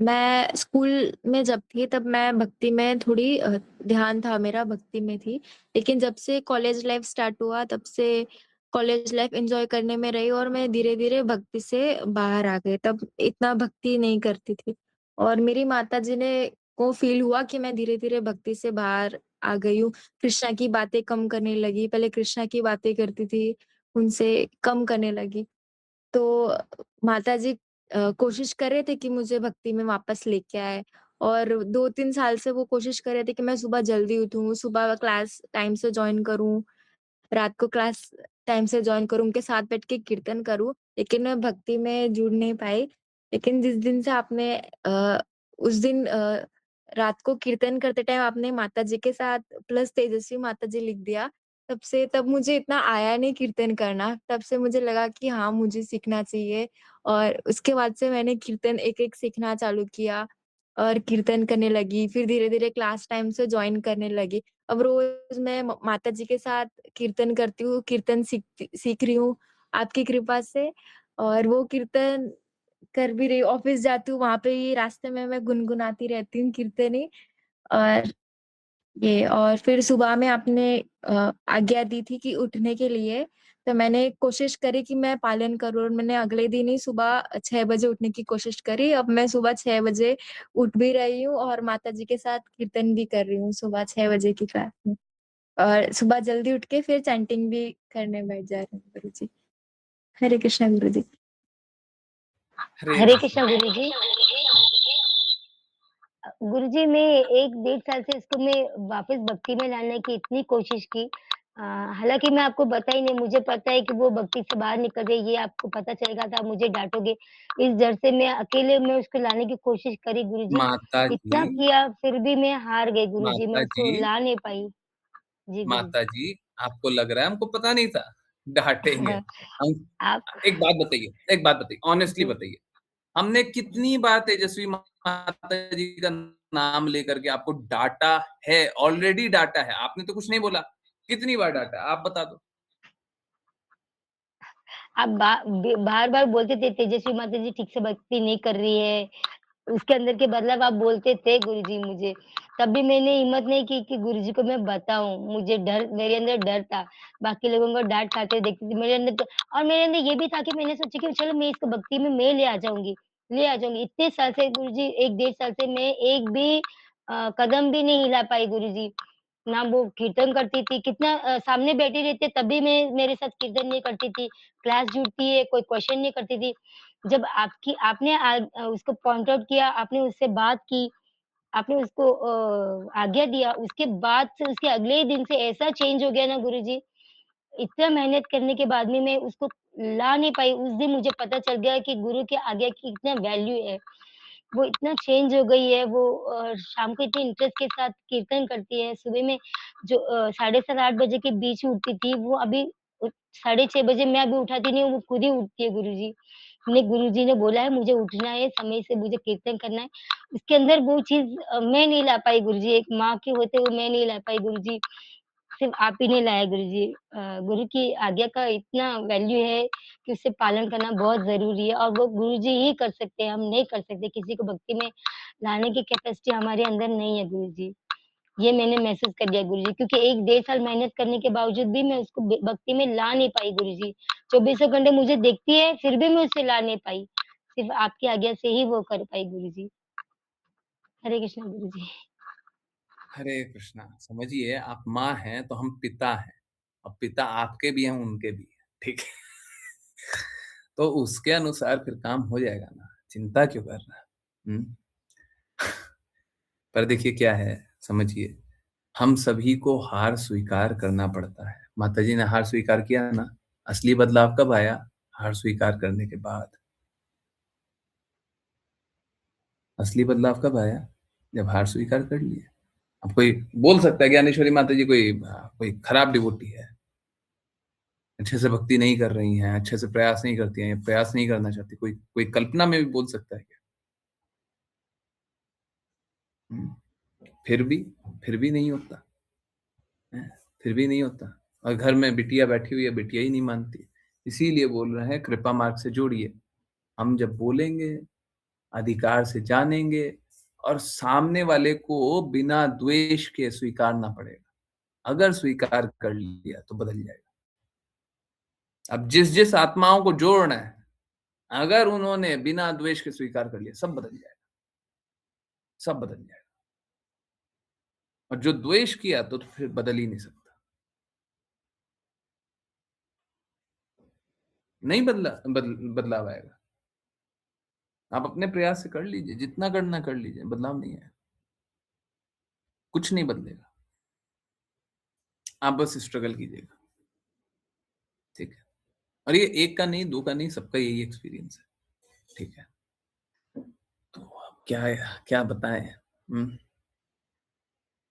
मैं स्कूल में जब थी तब मैं भक्ति में थोड़ी ध्यान था मेरा, भक्ति में थी। लेकिन जब से कॉलेज लाइफ स्टार्ट हुआ तब से कॉलेज लाइफ एंजॉय करने में रही और मैं धीरे धीरे भक्ति से बाहर आ गई। तब इतना भक्ति नहीं करती थी और मेरी माता जी ने को फील हुआ कि मैं धीरे धीरे भक्ति से बाहर आ गई हूँ। कृष्णा की बातें कम करने लगी, पहले कृष्णा की बातें करती थी, उनसे कम करने लगी। तो माता जी कोशिश कर रहे थे कि मुझे भक्ति में वापस लेके आए और 2-3 साल से वो कोशिश कर रहे थे कि मैं सुबह जल्दी उठूँ, सुबह क्लास टाइम से जॉइन करूँ, रात को क्लास टाइम से जॉइन करूँ, उनके साथ बैठ के कीर्तन करूँ, लेकिन मैं भक्ति में जुड़ नहीं पाई। लेकिन जिस दिन से आपने उस दिन रात को कीर्तन करते टाइम आपने माता जी के साथ प्लस तेजस्वी माता जी लिख दिया, तब मुझे इतना आया नहीं कीर्तन करना, तब से मुझे लगा कि हाँ, मुझे सीखना चाहिए और उसके बाद से मैंने कीर्तन एक-एक सीखना चालू किया और कीर्तन करने लगी, फिर धीरे-धीरे क्लास टाइम से जॉइन करने लगी। अब रोज़ मैं म माता जी के साथ कीर्तन करती हूँ, कीर्तन सीख रही हूँ आपकी कृपा से और वो कीर्तन कर भी रही हूँ। ऑफ़िस जाती हूँ, वहाँ पे भी रास्ते में मैं गुनगुनाती रहती हूँ कीर्तन ही और ये और फिर सुबह में आपने आज्ञा दी थी कि उठने के लिए, तो मैंने कोशिश करी कि मैं पालन करूँ और मैंने अगले दिन ही सुबह 6 बजे उठने की कोशिश करी। अब मैं सुबह 6 बजे उठ भी रही हूँ और माता जी के साथ कीर्तन भी कर रही हूँ सुबह 6 बजे की क्लास में। और सुबह जल्दी उठ के फिर चैंटिंग भी करने बैठ जा रही हूँ गुरुजी। हरे कृष्णा गुरुजी। हरे हरे कृष्ण। कृष्ण गुरु जी। गुरु जी, मैं 1 डेढ़ साल से इसको मैं वापस भक्ति में लाने की इतनी कोशिश की। हालाँकि मैं आपको बता ही नहीं, मुझे पता है कि वो भक्ति से बाहर निकल गई, ये आपको पता चलेगा तो आप मुझे डाँटोगे। इस डर से मैं अकेले मैं उसको लाने की कोशिश करी गुरु जी, माता जी, इतना किया फिर भी मैं हार गई गुरु जी, मैं माता जी, उसको ला नहीं पाई। जी गुरु जी। माता जी, आपको लग रहा है हमको पता नहीं था, डाँटेंगे। हम आप एक बात बताइए, ऑनेस्टली जी। बताइए, हमने कितनी बार तेजस्वी माता जी का नाम लेकर के आपको डाँटा है, ऑलरेडी डाँटा है, आपने तो कुछ नहीं बोला, कितनी बार डाँटा है, आप बता दो? आप बार-बार बोलते थे तेजस्वी माता जी ठीक से भक्ति नहीं कर रही है, उसके अंदर के बदलाव आप बोलते थे गुरुजी मुझे, तब भी मैंने हिम्मत नहीं की कि गुरुजी को मैं बताऊँ। मुझे डर मेरे अंदर डर था, बाकी लोगों को डाँट खाते देखती थी, मेरे अंदर तो और मेरे अंदर ये भी था कि मैंने सोचा कि चलो मैं इसको भक्ति में मैं ले आ जाऊँगी, ले आ जाऊँगी। इतने साल से गुरुजी 1 डेढ़ साल से मैं एक भी कदम भी नहीं हिला पाई गुरुजी। ना वो कीर्तन करती थी, कितना सामने बैठी रहती है तब भी मैं मेरे साथ कीर्तन नहीं करती थी, क्लास जुड़ती है, कोई क्वेश्चन नहीं करती थी। जब आपने उसको पॉइंट आउट किया, आपने उससे बात की, आपने उसको आज्ञा दिया, उसके बाद से उसके अगले ही दिन से ऐसा चेंज हो गया ना गुरुजी, इतना मेहनत करने के बाद भी मैं उसको ला नहीं पाई। उस दिन मुझे पता चल गया कि गुरु की आज्ञा की कितना वैल्यू है। वो इतना चेंज हो गई है, वो शाम को इतने इंटरेस्ट के साथ कीर्तन करती है, सुबह में जो साढ़े 7 8 बजे के बीच में उठती थी, वो अभी साढ़े 6 बजे मैं अभी उठाती नहीं हूँ, वो खुद ही उठती है गुरुजी। गुरुजी ने बोला है मुझे उठना है, समय से मुझे कीर्तन करना है। उसके अंदर वो चीज़ मैं नहीं ला पाई गुरुजी, एक माँ के होते हुए मैं नहीं ला पाई गुरुजी। सिर्फ़ आप ही ने लाया गुरुजी। गुरु की आज्ञा का इतना वैल्यू है कि उसे पालन करना बहुत ज़रूरी है और वो गुरुजी ही कर सकते हैं, हम नहीं कर सकते। किसी को भक्ति में लाने की कैपेसिटी हमारे अंदर नहीं है गुरुजी। ये मैंने महसूस कर लिया गुरुजी क्योंकि 1 डेढ़ साल मेहनत करने के बावजूद भी मैं उसको भक्ति में ला नहीं पाई गुरुजी। चौबीसों घंटे मुझे देखती है, फिर भी मैं उसे ला नहीं पाई। सिर्फ़ आपकी आज्ञा से ही वो कर पाई गुरुजी। हरे कृष्ण गुरुजी। हरे कृष्णा। समझिए, आप माँ हैं तो हम पिता हैं, और पिता आपके भी हैं, उनके भी हैं, ठीक है? तो उसके अनुसार फिर काम हो जाएगा ना, चिंता क्यों कर रहा है? पर देखिए क्या है, समझिए, हम सभी को हार स्वीकार करना पड़ता है। माताजी ने हार स्वीकार किया ना, असली बदलाव कब आया? हार स्वीकार करने के बाद। असली बदलाव कब आया? जब हार स्वीकार कर लिए। अब कोई बोल सकता है ज्ञानेश्वरी माताजी कोई खराब डिवोटी है, अच्छे से भक्ति नहीं कर रही हैं, अच्छे से प्रयास नहीं करती हैं, प्रयास नहीं करना चाहती, कोई कोई कल्पना में भी बोल सकता है क्या? हम्म, फिर भी फिर भी नहीं होता है, फिर भी नहीं होता। और घर में बिटिया बैठी हुई है, बिटिया ही नहीं मानती। इसीलिए बोल रहे हैं कृपा मार्ग से जोड़िए। हम जब बोलेंगे, अधिकार से जानेंगे, और सामने वाले को बिना द्वेष के स्वीकारना पड़ेगा। अगर स्वीकार कर लिया तो बदल जाएगा। अब जिस जिस आत्माओं को जोड़ना है, अगर उन्होंने बिना द्वेष के स्वीकार कर लिया, सब बदल जाएगा, सब बदल जाएगा। और जो द्वेष किया तो फिर बदल ही नहीं सकता। नहीं बदलाव आएगा। आप अपने प्रयास से कर लीजिए, जितना करना कर लीजिए, बदलाव नहीं है, कुछ नहीं बदलेगा। आप बस स्ट्रगल कीजिएगा, ठीक है? और ये एक का नहीं, दो का नहीं, सबका यही एक्सपीरियंस है, ठीक है? तो अब क्या है, क्या बताएं? हम्म,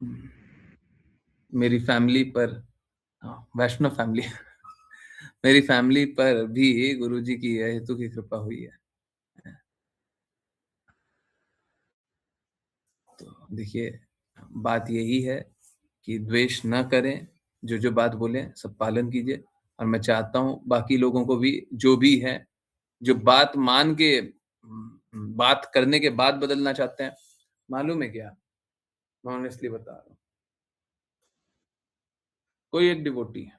हम्म, मेरी फैमिली पर, हाँ, वैष्णव फैमिली मेरी फैमिली पर भी गुरुजी की हेतु की कृपा हुई है। तो देखिए, बात यही है कि द्वेष न करें, जो जो बात बोले सब पालन कीजिए। और मैं चाहता हूँ बाकी लोगों को भी, जो भी है, जो बात मान के बात करने के बाद बदलना चाहते हैं, मालूम है क्या, मैं ऑनेस्टली बता रहा हूँ, कोई एक डिवोटी है,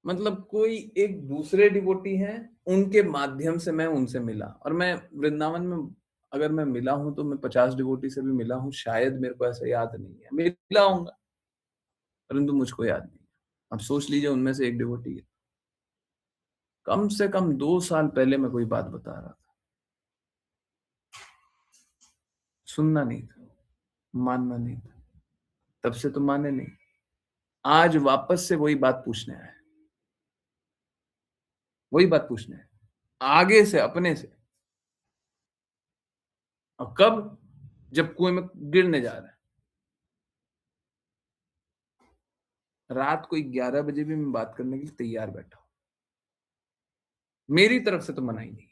मतलब कोई एक दूसरे डिवोटी हैं, उनके माध्यम से मैं उनसे मिला। और मैं वृंदावन में अगर मैं मिला हूं तो मैं 50 डिवोटी से भी मिला हूं, शायद, मेरे को ऐसा याद नहीं है, मिला हूंगा, परंतु मुझको याद नहीं है। अब सोच लीजिए, उनमें से एक डिवोटी है, कम से कम 2 साल पहले मैं कोई बात बता रहा था, सुनना नहीं था, मानना नहीं था, तब से तो माने नहीं, आज वापस से वही बात पूछने आए, वही बात पूछने आए, आगे से, अपने से। और कब? जब कुएं में गिरने जा रहा है। रात को 11 बजे भी मैं बात करने के लिए तैयार बैठा हूं, मेरी तरफ से तो मना ही नहीं है।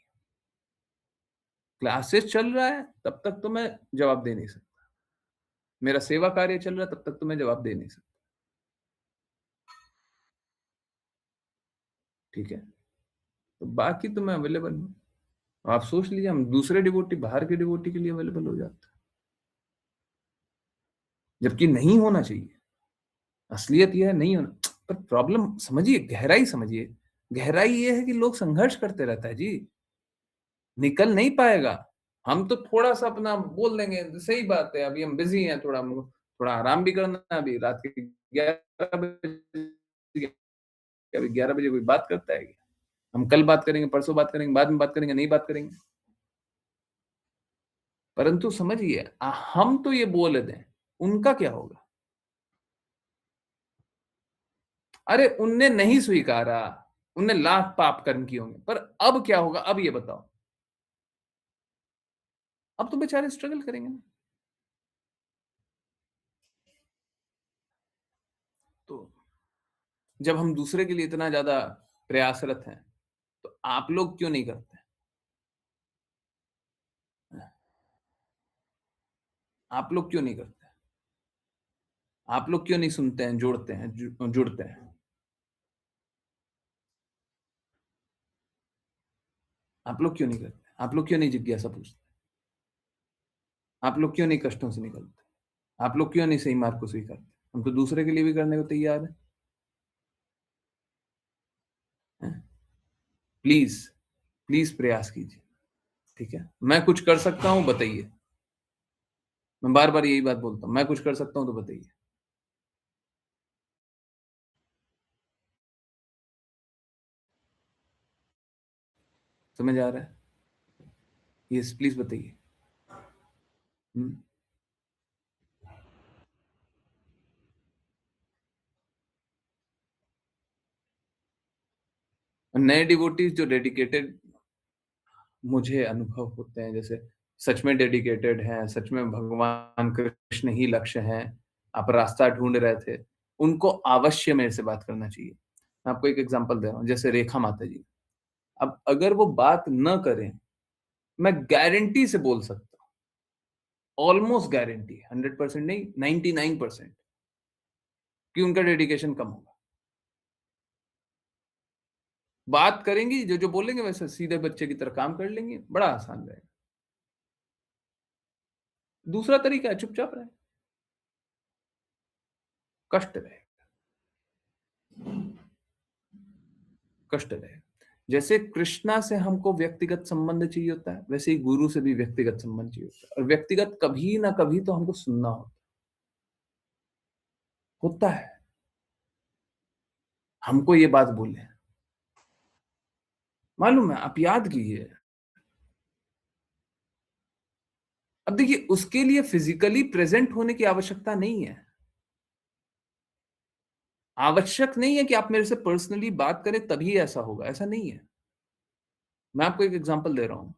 क्लासेस चल रहा है तब तक तो मैं जवाब दे नहीं सकता, मेरा सेवा कार्य चल रहा है तब तक तो मैं जवाब दे नहीं सकता, ठीक है? तो बाकी तो मैं अवेलेबल हूं, आप सोच लीजिए, हम दूसरे डिवोटी, बाहर के डिवोटी के लिए अवेलेबल हो जाते हैं, जबकि नहीं होना चाहिए। असलियत यह है नहीं होना। पर प्रॉब्लम समझिए, गहराई समझिए। गहराई ये है कि लोग संघर्ष करते रहता है जी, निकल नहीं पाएगा। हम तो थोड़ा सा अपना बोल देंगे, सही बात है, अभी हम बिजी हैं, थोड़ा हमको थोड़ा आराम भी करना है, अभी रात के 11 बजे, अभी 11 बजे कोई बात करता है क्या? हम कल बात करेंगे, परसों बात करेंगे, बाद में बात करेंगे, नहीं बात करेंगे। परंतु समझिए, हम तो ये बोल दें, उनका क्या होगा? अरे उनने नहीं स्वीकारा, उनने लाख पाप कर्म किए होंगे, पर अब क्या होगा? अब ये बताओ। अब तो बेचारे स्ट्रगल करेंगे ना। तो जब हम दूसरे के लिए इतना ज्यादा प्रयासरत हैं, तो आप लोग क्यों नहीं करते? आप लोग क्यों नहीं करते? आप लोग क्यों नहीं सुनते हैं, जोड़ते हैं, जुड़ते हैं? आप लोग क्यों नहीं करते? आप लोग क्यों नहीं जिज्ञासा पूछते? आप लोग क्यों नहीं कष्टों से निकलते? आप लोग क्यों नहीं सही मार्ग को स्वीकारते? हम तो दूसरे के लिए भी करने को तैयार हैं। प्लीज, प्लीज प्रयास कीजिए, ठीक है? मैं कुछ कर सकता हूं, बताइए। मैं बार बार यही बात बोलता हूं, मैं कुछ कर सकता हूं तो बताइए। समझ आ रहा है? यस, प्लीज बताइए। हम्म। नए डिवोटीज जो डेडिकेटेड मुझे अनुभव होते हैं, जैसे सच में डेडिकेटेड हैं, सच में भगवान कृष्ण ही लक्ष्य हैं, आप रास्ता ढूंढ रहे थे, उनको अवश्य मेरे से बात करना चाहिए। मैं आपको एक एग्जांपल दे रहा हूँ, जैसे रेखा माता जी। अब अगर वो बात न करें, मैं गारंटी से बोल सकता हूँ, ऑलमोस्ट गारंटी, 100% नहीं, 99% कि उनका डेडिकेशन कम होगा। बात करेंगी, जो जो बोलेंगे वैसे सीधे बच्चे की तरह काम कर लेंगे, बड़ा आसान रहेगा। दूसरा तरीका है चुपचाप रहे, कष्ट रहे, कष्ट रहे। जैसे कृष्णा से हमको व्यक्तिगत संबंध चाहिए होता है, वैसे ही गुरु से भी व्यक्तिगत संबंध चाहिए होता है। और व्यक्तिगत कभी ना कभी तो हमको सुनना होता है। हमको ये बात बोले, मालूम है, आप याद कीजिए। अब देखिए, उसके लिए फिजिकली प्रेजेंट होने की आवश्यकता नहीं है। आवश्यक नहीं है कि आप मेरे से पर्सनली बात करें तभी ऐसा होगा, ऐसा नहीं है। मैं आपको एक एग्जांपल दे रहा हूं।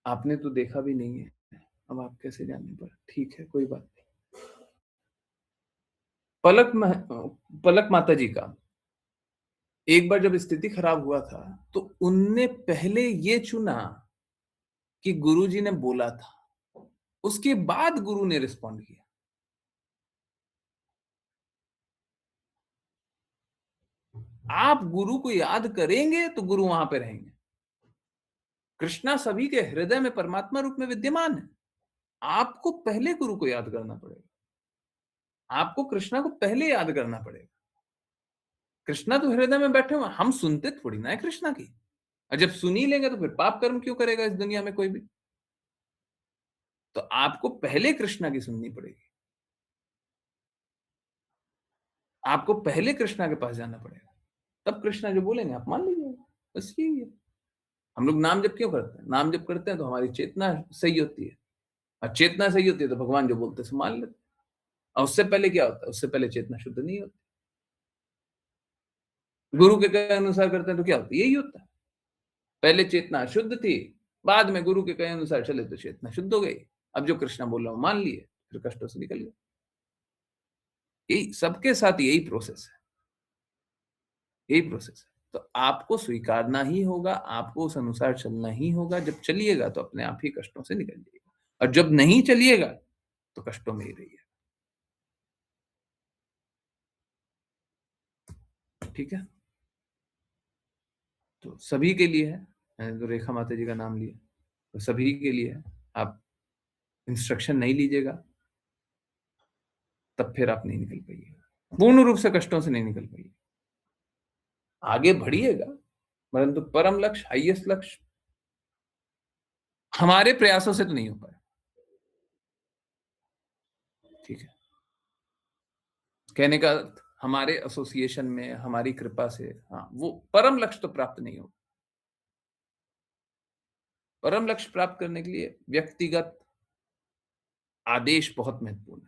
आपने तो देखा भी नहीं है, अब आप कैसे जाने? पर ठीक है, कोई बात नहीं। पलक माता जी का एक बार जब स्थिति खराब हुआ था, तो उनने पहले ये चुना कि गुरुजी ने बोला था, उसके बाद गुरु ने रिस्पॉन्ड किया। आप गुरु को याद करेंगे तो गुरु वहां पे रहेंगे। कृष्णा सभी के हृदय में परमात्मा रूप में विद्यमान है। आपको पहले गुरु को याद करना पड़ेगा, आपको कृष्णा को पहले याद करना पड़ेगा। कृष्णा तो हृदय में बैठे हुए, हम सुनते थोड़ी ना है कृष्णा की। और जब सुन ही लेंगे तो फिर पाप कर्म क्यों करेगा इस दुनिया में कोई भी? तो आपको पहले कृष्णा की सुननी पड़ेगी, आपको पहले कृष्णा के पास जाना पड़ेगा, तब कृष्णा जो बोलेंगे आप मान लीजिएगा। बस यही है। हम लोग नाम जप क्यों करते हैं? नाम जप करते हैं तो हमारी चेतना सही होती है, और चेतना सही होती है तो भगवान जो बोलते हैं मान लेते हैं। और उससे पहले क्या होता है? उससे पहले चेतना शुद्ध नहीं होती। गुरु के कहे अनुसार करते हैं तो क्या होता है? यही होता है। पहले चेतना शुद्ध थी, बाद में गुरु के कहे अनुसार चले तो चेतना शुद्ध हो गई। अब जो कृष्णा बोल रहा हूं मान लिए, फिर कष्टों से निकल गए। यही सबके साथ यही प्रोसेस है, यही प्रोसेस है। तो आपको स्वीकारना ही होगा, आपको उस अनुसार चलना ही होगा। जब चलिएगा तो अपने आप ही कष्टों से निकल जाइएगा, और जब नहीं चलिएगा तो कष्टों में ही रहिएगा। ठीक है, तो सभी के लिए है। मैंने तो रेखा माता जी का नाम लिया, तो सभी के लिए है। आप इंस्ट्रक्शन नहीं लीजिएगा तब फिर आप नहीं निकल पाइएगा, पूर्ण रूप से कष्टों से नहीं निकल पाइएगा। आगे बढ़िएगा, परंतु परम लक्ष्य, हाईएस्ट लक्ष्य हमारे प्रयासों से तो नहीं हो पाया। ठीक है, कहने का हमारे एसोसिएशन में, हमारी कृपा से, हाँ, वो परम लक्ष्य तो प्राप्त नहीं होगा। परम लक्ष्य प्राप्त करने के लिए व्यक्तिगत आदेश बहुत महत्वपूर्ण है।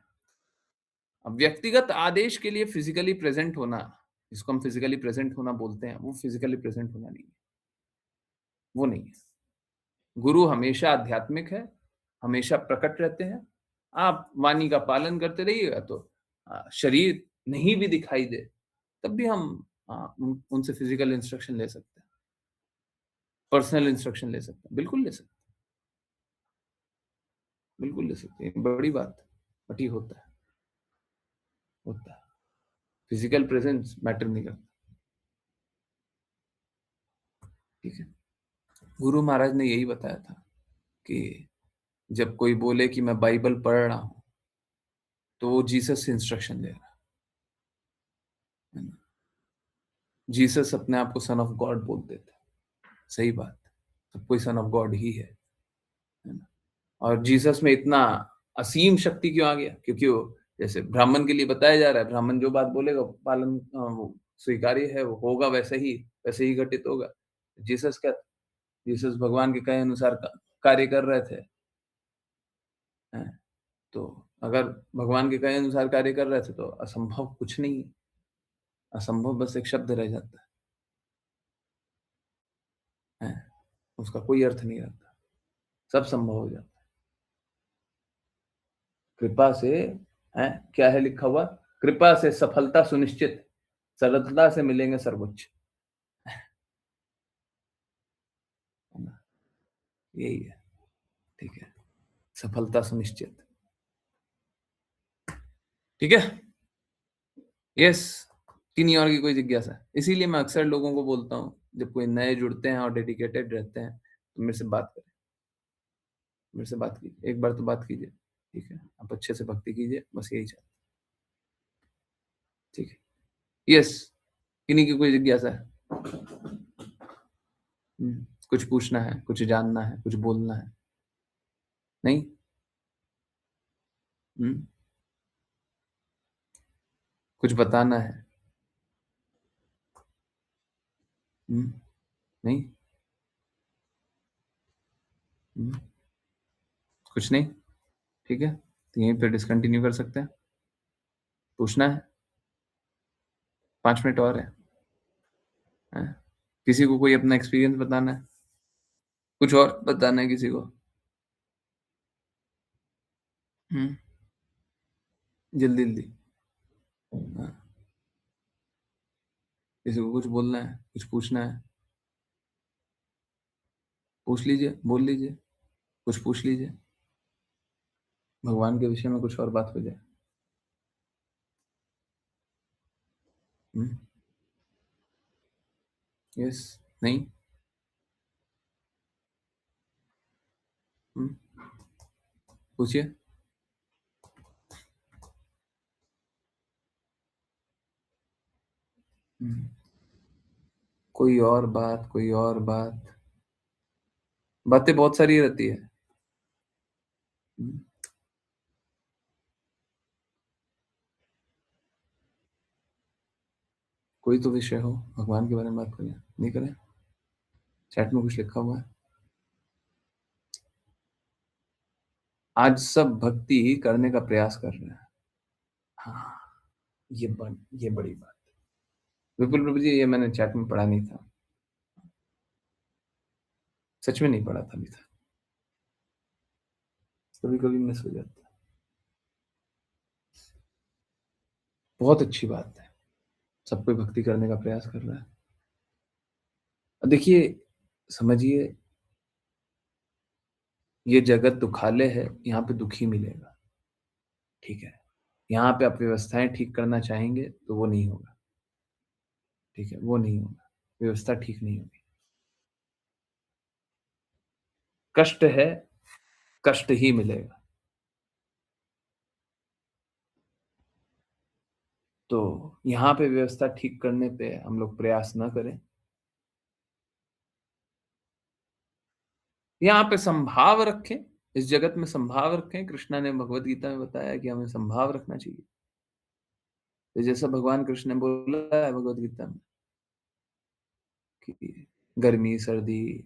अब व्यक्तिगत आदेश के लिए फिजिकली प्रेजेंट होना, जिसको हम फिजिकली प्रेजेंट होना बोलते हैं, वो फिजिकली प्रेजेंट होना नहीं है, वो नहीं है। गुरु हमेशा आध्यात्मिक है, हमेशा प्रकट रहते हैं। आप वाणी का पालन करते रहिएगा तो शरीर नहीं भी दिखाई दे तब भी हम उनसे फिजिकल इंस्ट्रक्शन ले सकते हैं, पर्सनल इंस्ट्रक्शन ले सकते हैं, बिल्कुल ले सकते हैं, बिल्कुल ले सकते हैं। बड़ी बात है, बट ये होता है, होता है। फिजिकल प्रेजेंस मैटर नहीं करता। ठीक है, गुरु महाराज ने यही बताया था कि जब कोई बोले कि मैं बाइबल पढ़ रहा हूं तो वो जीसस से इंस्ट्रक्शन ले रहा है ना। जीसस अपने आप को सन ऑफ गॉड बोलते थे, सही बात, सब कोई सन ऑफ गॉड ही है ना। और जीसस में इतना असीम शक्ति क्यों आ गया? क्योंकि वो जैसे ब्राह्मण के लिए बताया जा रहा है, ब्राह्मण जो बात बोलेगा पालन वो स्वीकार्य है, वो होगा, वैसे ही घटित होगा। जीसस भगवान के कहे अनुसार कार्य कर रहे थे, हैं? तो अगर भगवान के कहे अनुसार कार्य कर रहे थे तो असंभव कुछ नहीं है, असंभव बस एक शब्द रह जाता है, उसका कोई अर्थ नहीं रहता, सब संभव हो जाता है कृपा से। है क्या है लिखा हुआ? कृपा से सफलता सुनिश्चित, सरलता से मिलेंगे सर्वोच्च। यही है, ठीक है, सफलता सुनिश्चित। ठीक है, यस। किन्हीं और की कोई जिज्ञासा? इसीलिए मैं अक्सर लोगों को बोलता हूँ, जब कोई नए जुड़ते हैं और डेडिकेटेड रहते हैं तो मेरे से बात करें, मेरे से बात कीजिए, एक बार तो बात कीजिए। ठीक है, आप अच्छे से भक्ति कीजिए, बस यही चाहते। ठीक है, यस। किन्हीं की कोई जिज्ञासा है? कुछ पूछना है, कुछ जानना है, कुछ बोलना है? नहीं? कुछ बताना है? नहीं? कुछ नहीं? ठीक है, तो यहीं पे डिसकंटिन्यू कर सकते हैं। पूछना है? 5 मिनट और है। किसी को कोई अपना एक्सपीरियंस बताना है? कुछ और बताना है किसी को? जल्दी जल्दी। किसी को कुछ बोलना है, कुछ पूछना है? पूछ लीजिए, बोल लीजिए, कुछ पूछ लीजिए, भगवान के विषय में कुछ और बात हो जाए। यस? नहीं? पूछिए। कोई और बात, कोई और बात? बातें बहुत सारी रहती है। कोई तो विषय हो, भगवान के बारे में बात करें, नहीं करें? चैट में कुछ लिखा हुआ है? आज सब भक्ति ही करने का प्रयास कर रहे हैं। हाँ, ये बड़ी बात। विपुल प्रभु जी, ये मैंने चैट में पढ़ा नहीं था, सच में नहीं पढ़ा था अभी तक, कभी कभी मिस हो जाता है। बहुत अच्छी बात है, सब कोई भक्ति करने का प्रयास कर रहा है। देखिए, समझिए, ये जगत दुखालय है, यहाँ पे दुखी मिलेगा। ठीक है, यहाँ पे आप व्यवस्थाएं ठीक करना चाहेंगे तो वो नहीं होगा। ठीक है, वो नहीं होगा, व्यवस्था ठीक नहीं होगी। कष्ट है, कष्ट ही मिलेगा। तो यहाँ पे व्यवस्था ठीक करने पे हम लोग प्रयास न करें। यहाँ पे संभाव रखें, इस जगत में संभाव रखें। कृष्णा ने भगवत गीता में बताया कि हमें संभाव रखना चाहिए। तो जैसा भगवान कृष्ण ने बोला है भगवत गीता में कि गर्मी सर्दी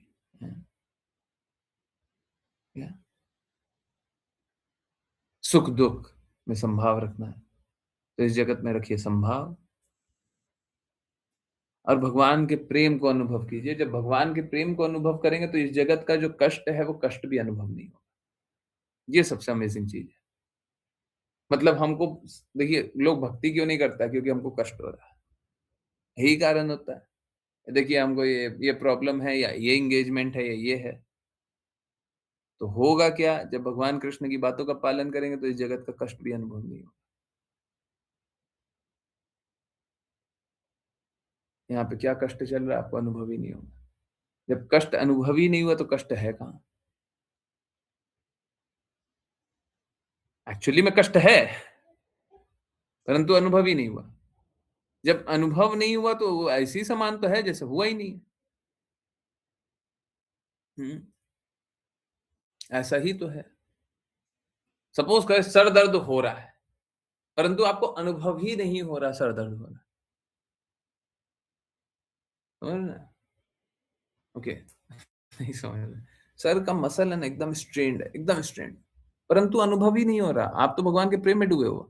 सुख दुख में संभाव रखना है, तो इस जगत में रखिए संभाव और भगवान के प्रेम को अनुभव कीजिए। जब भगवान के प्रेम को अनुभव करेंगे तो इस जगत का जो कष्ट है वो कष्ट भी अनुभव नहीं होगा। ये सबसे अमेजिंग चीज है। मतलब हमको देखिए, लोग भक्ति क्यों नहीं करता? क्योंकि हमको कष्ट हो रहा है, यही कारण होता है। देखिए हमको ये प्रॉब्लम है या ये एंगेजमेंट है या ये है, तो होगा क्या? जब भगवान कृष्ण की बातों का पालन करेंगे तो इस जगत का कष्ट भी अनुभव नहीं होगा। यहाँ पे क्या कष्ट चल रहा है आपको अनुभव ही नहीं होगा। जब कष्ट अनुभव ही नहीं हुआ तो कष्ट है कहाँ? एक्चुअली में कष्ट है, परंतु अनुभव ही नहीं हुआ। जब अनुभव नहीं हुआ तो वो ऐसी समान तो है जैसे हुआ ही नहीं। ऐसा ही तो है। सपोज करें सर दर्द हो रहा है, परंतु आपको अनुभव ही नहीं हो रहा सर दर्द हो रहा। समझ रहे? ओके, नहीं समझ रहे। सर का मसल है ना एकदम स्ट्रेन्ड है, एकदम स्ट्रेन्ड, परंतु अनुभव ही नहीं हो रहा। आप तो भगवान के प्रेम में डूबे हो,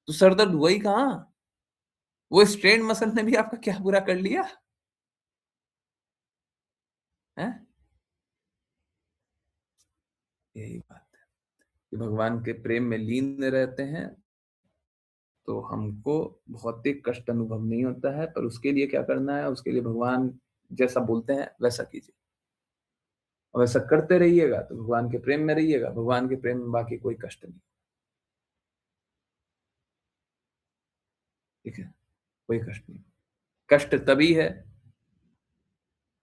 तो सर दर्द हुआ ही कहां? वो स्ट्रेन्ड मसल ने भी आपका क्या बुरा कर लिया है? यही बात है कि भगवान के प्रेम में लीन रहते हैं तो हमको भौतिक कष्ट अनुभव नहीं होता है। पर उसके लिए क्या करना है? उसके लिए भगवान जैसा बोलते हैं वैसा कीजिए, और वैसा करते रहिएगा तो भगवान के प्रेम में रहिएगा। भगवान के प्रेम में बाकी कोई कष्ट नहीं, ठीक है? कोई कष्ट नहीं। कष्ट तभी है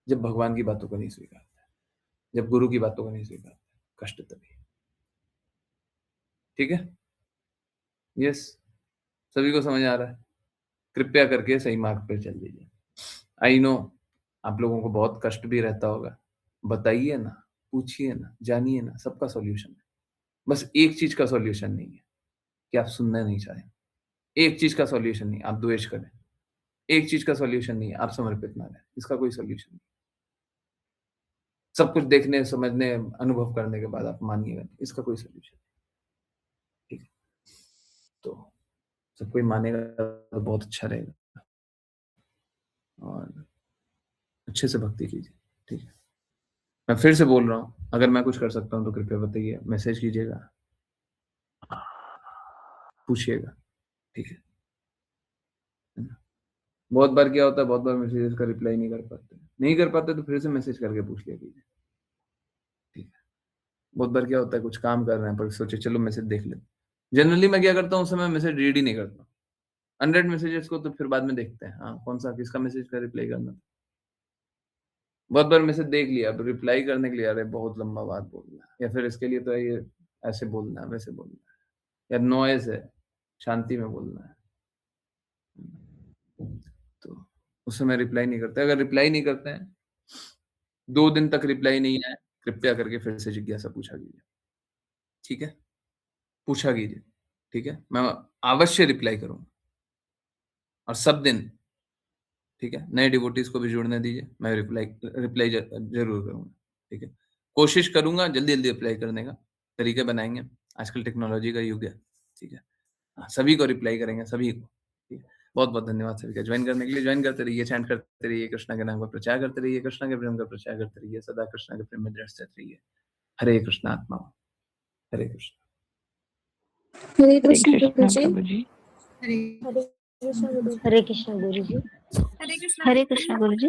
जब भगवान की बातों को नहीं स्वीकारता है, जब गुरु की बातों को नहीं स्वीकारता है, कष्ट तभी। ठीक है? यस, सभी को समझ आ रहा है? कृपया करके सही मार्ग पर चल दीजिए। आई नो आप लोगों को बहुत कष्ट भी रहता होगा, बताइए ना, पूछिए ना, जानिए ना, सबका सॉल्यूशन है। बस एक चीज का सॉल्यूशन नहीं है कि आप सुनना नहीं चाहें। एक चीज का सॉल्यूशन नहीं आप द्वेष करें। एक चीज का सॉल्यूशन नहीं आप समर्पित ना रहें। इसका कोई सॉल्यूशन नहीं। सब कुछ देखने, समझने, अनुभव करने के बाद आप मानिएगा, इसका कोई सॉल्यूशन नहीं। ठीक है? तो सब कोई मानेगा तो बहुत अच्छा रहेगा और अच्छे से भक्ति कीजिए। ठीक है? मैं फिर से बोल रहा हूँ, अगर मैं कुछ कर सकता हूँ तो कृपया बताइए, मैसेज कीजिएगा, पूछिएगा। ठीक है? बहुत बार क्या होता है, बहुत बार मैसेजेस का रिप्लाई नहीं कर पाते तो फिर से मैसेज करके पूछ लिया कीजिए। ठीक है? बहुत बार क्या होता है, कुछ काम कर रहे हैं पर सोचे चलो मैसेज देख लेते। जनरली मैं क्या करता हूँ, उस समय मैसेज रीड ही नहीं करता। 100 मैसेजेस को तो फिर बाद में देखते हैं, हाँ कौन सा किसका मैसेज का रिप्लाई करना। बहुत बार मैसेज देख लिया, अब रिप्लाई करने के लिए अरे बहुत लंबा बात बोलना है, या फिर इसके लिए तो ये ऐसे बोलना है, वैसे बोलना है, या नॉइज है, शांति में बोलना है, तो उस समय रिप्लाई नहीं करते। अगर रिप्लाई नहीं करते हैं, 2 दिन तक रिप्लाई नहीं आए, कृपया करके फिर से जिज्ञासा पूछा कीजिए। ठीक है? पूछा कीजिए। ठीक है? मैं अवश्य रिप्लाई करूंगा और सब दिन। ठीक है? नए डिवोटीज को भी जुड़ने दीजिए, मैं रिप्लाई जरूर करूंगा। ठीक है? कोशिश करूंगा जल्दी जल्दी रिप्लाई करने का तरीके बनाएंगे। आजकल टेक्नोलॉजी का युग है। ठीक है? सभी को रिप्लाई करेंगे, सभी को। ठीक है? बहुत बहुत धन्यवाद सभी का ज्वाइन करने के लिए। ज्वाइन करते रहिए, चैंट करते रहिए, कृष्णा के नाम का प्रचार करते रहिए, कृष्णा के प्रेम का प्रचार करते रहिए, सदा कृष्णा के प्रेम में दृढ़ स्थित रहिए। हरे कृष्णा आत्मा, हरे कृष्ण। हरे कृष्ण प्रभु जी। हरे हरे कृष्ण गुरु जी। हरे कृष्ण गुरु जी।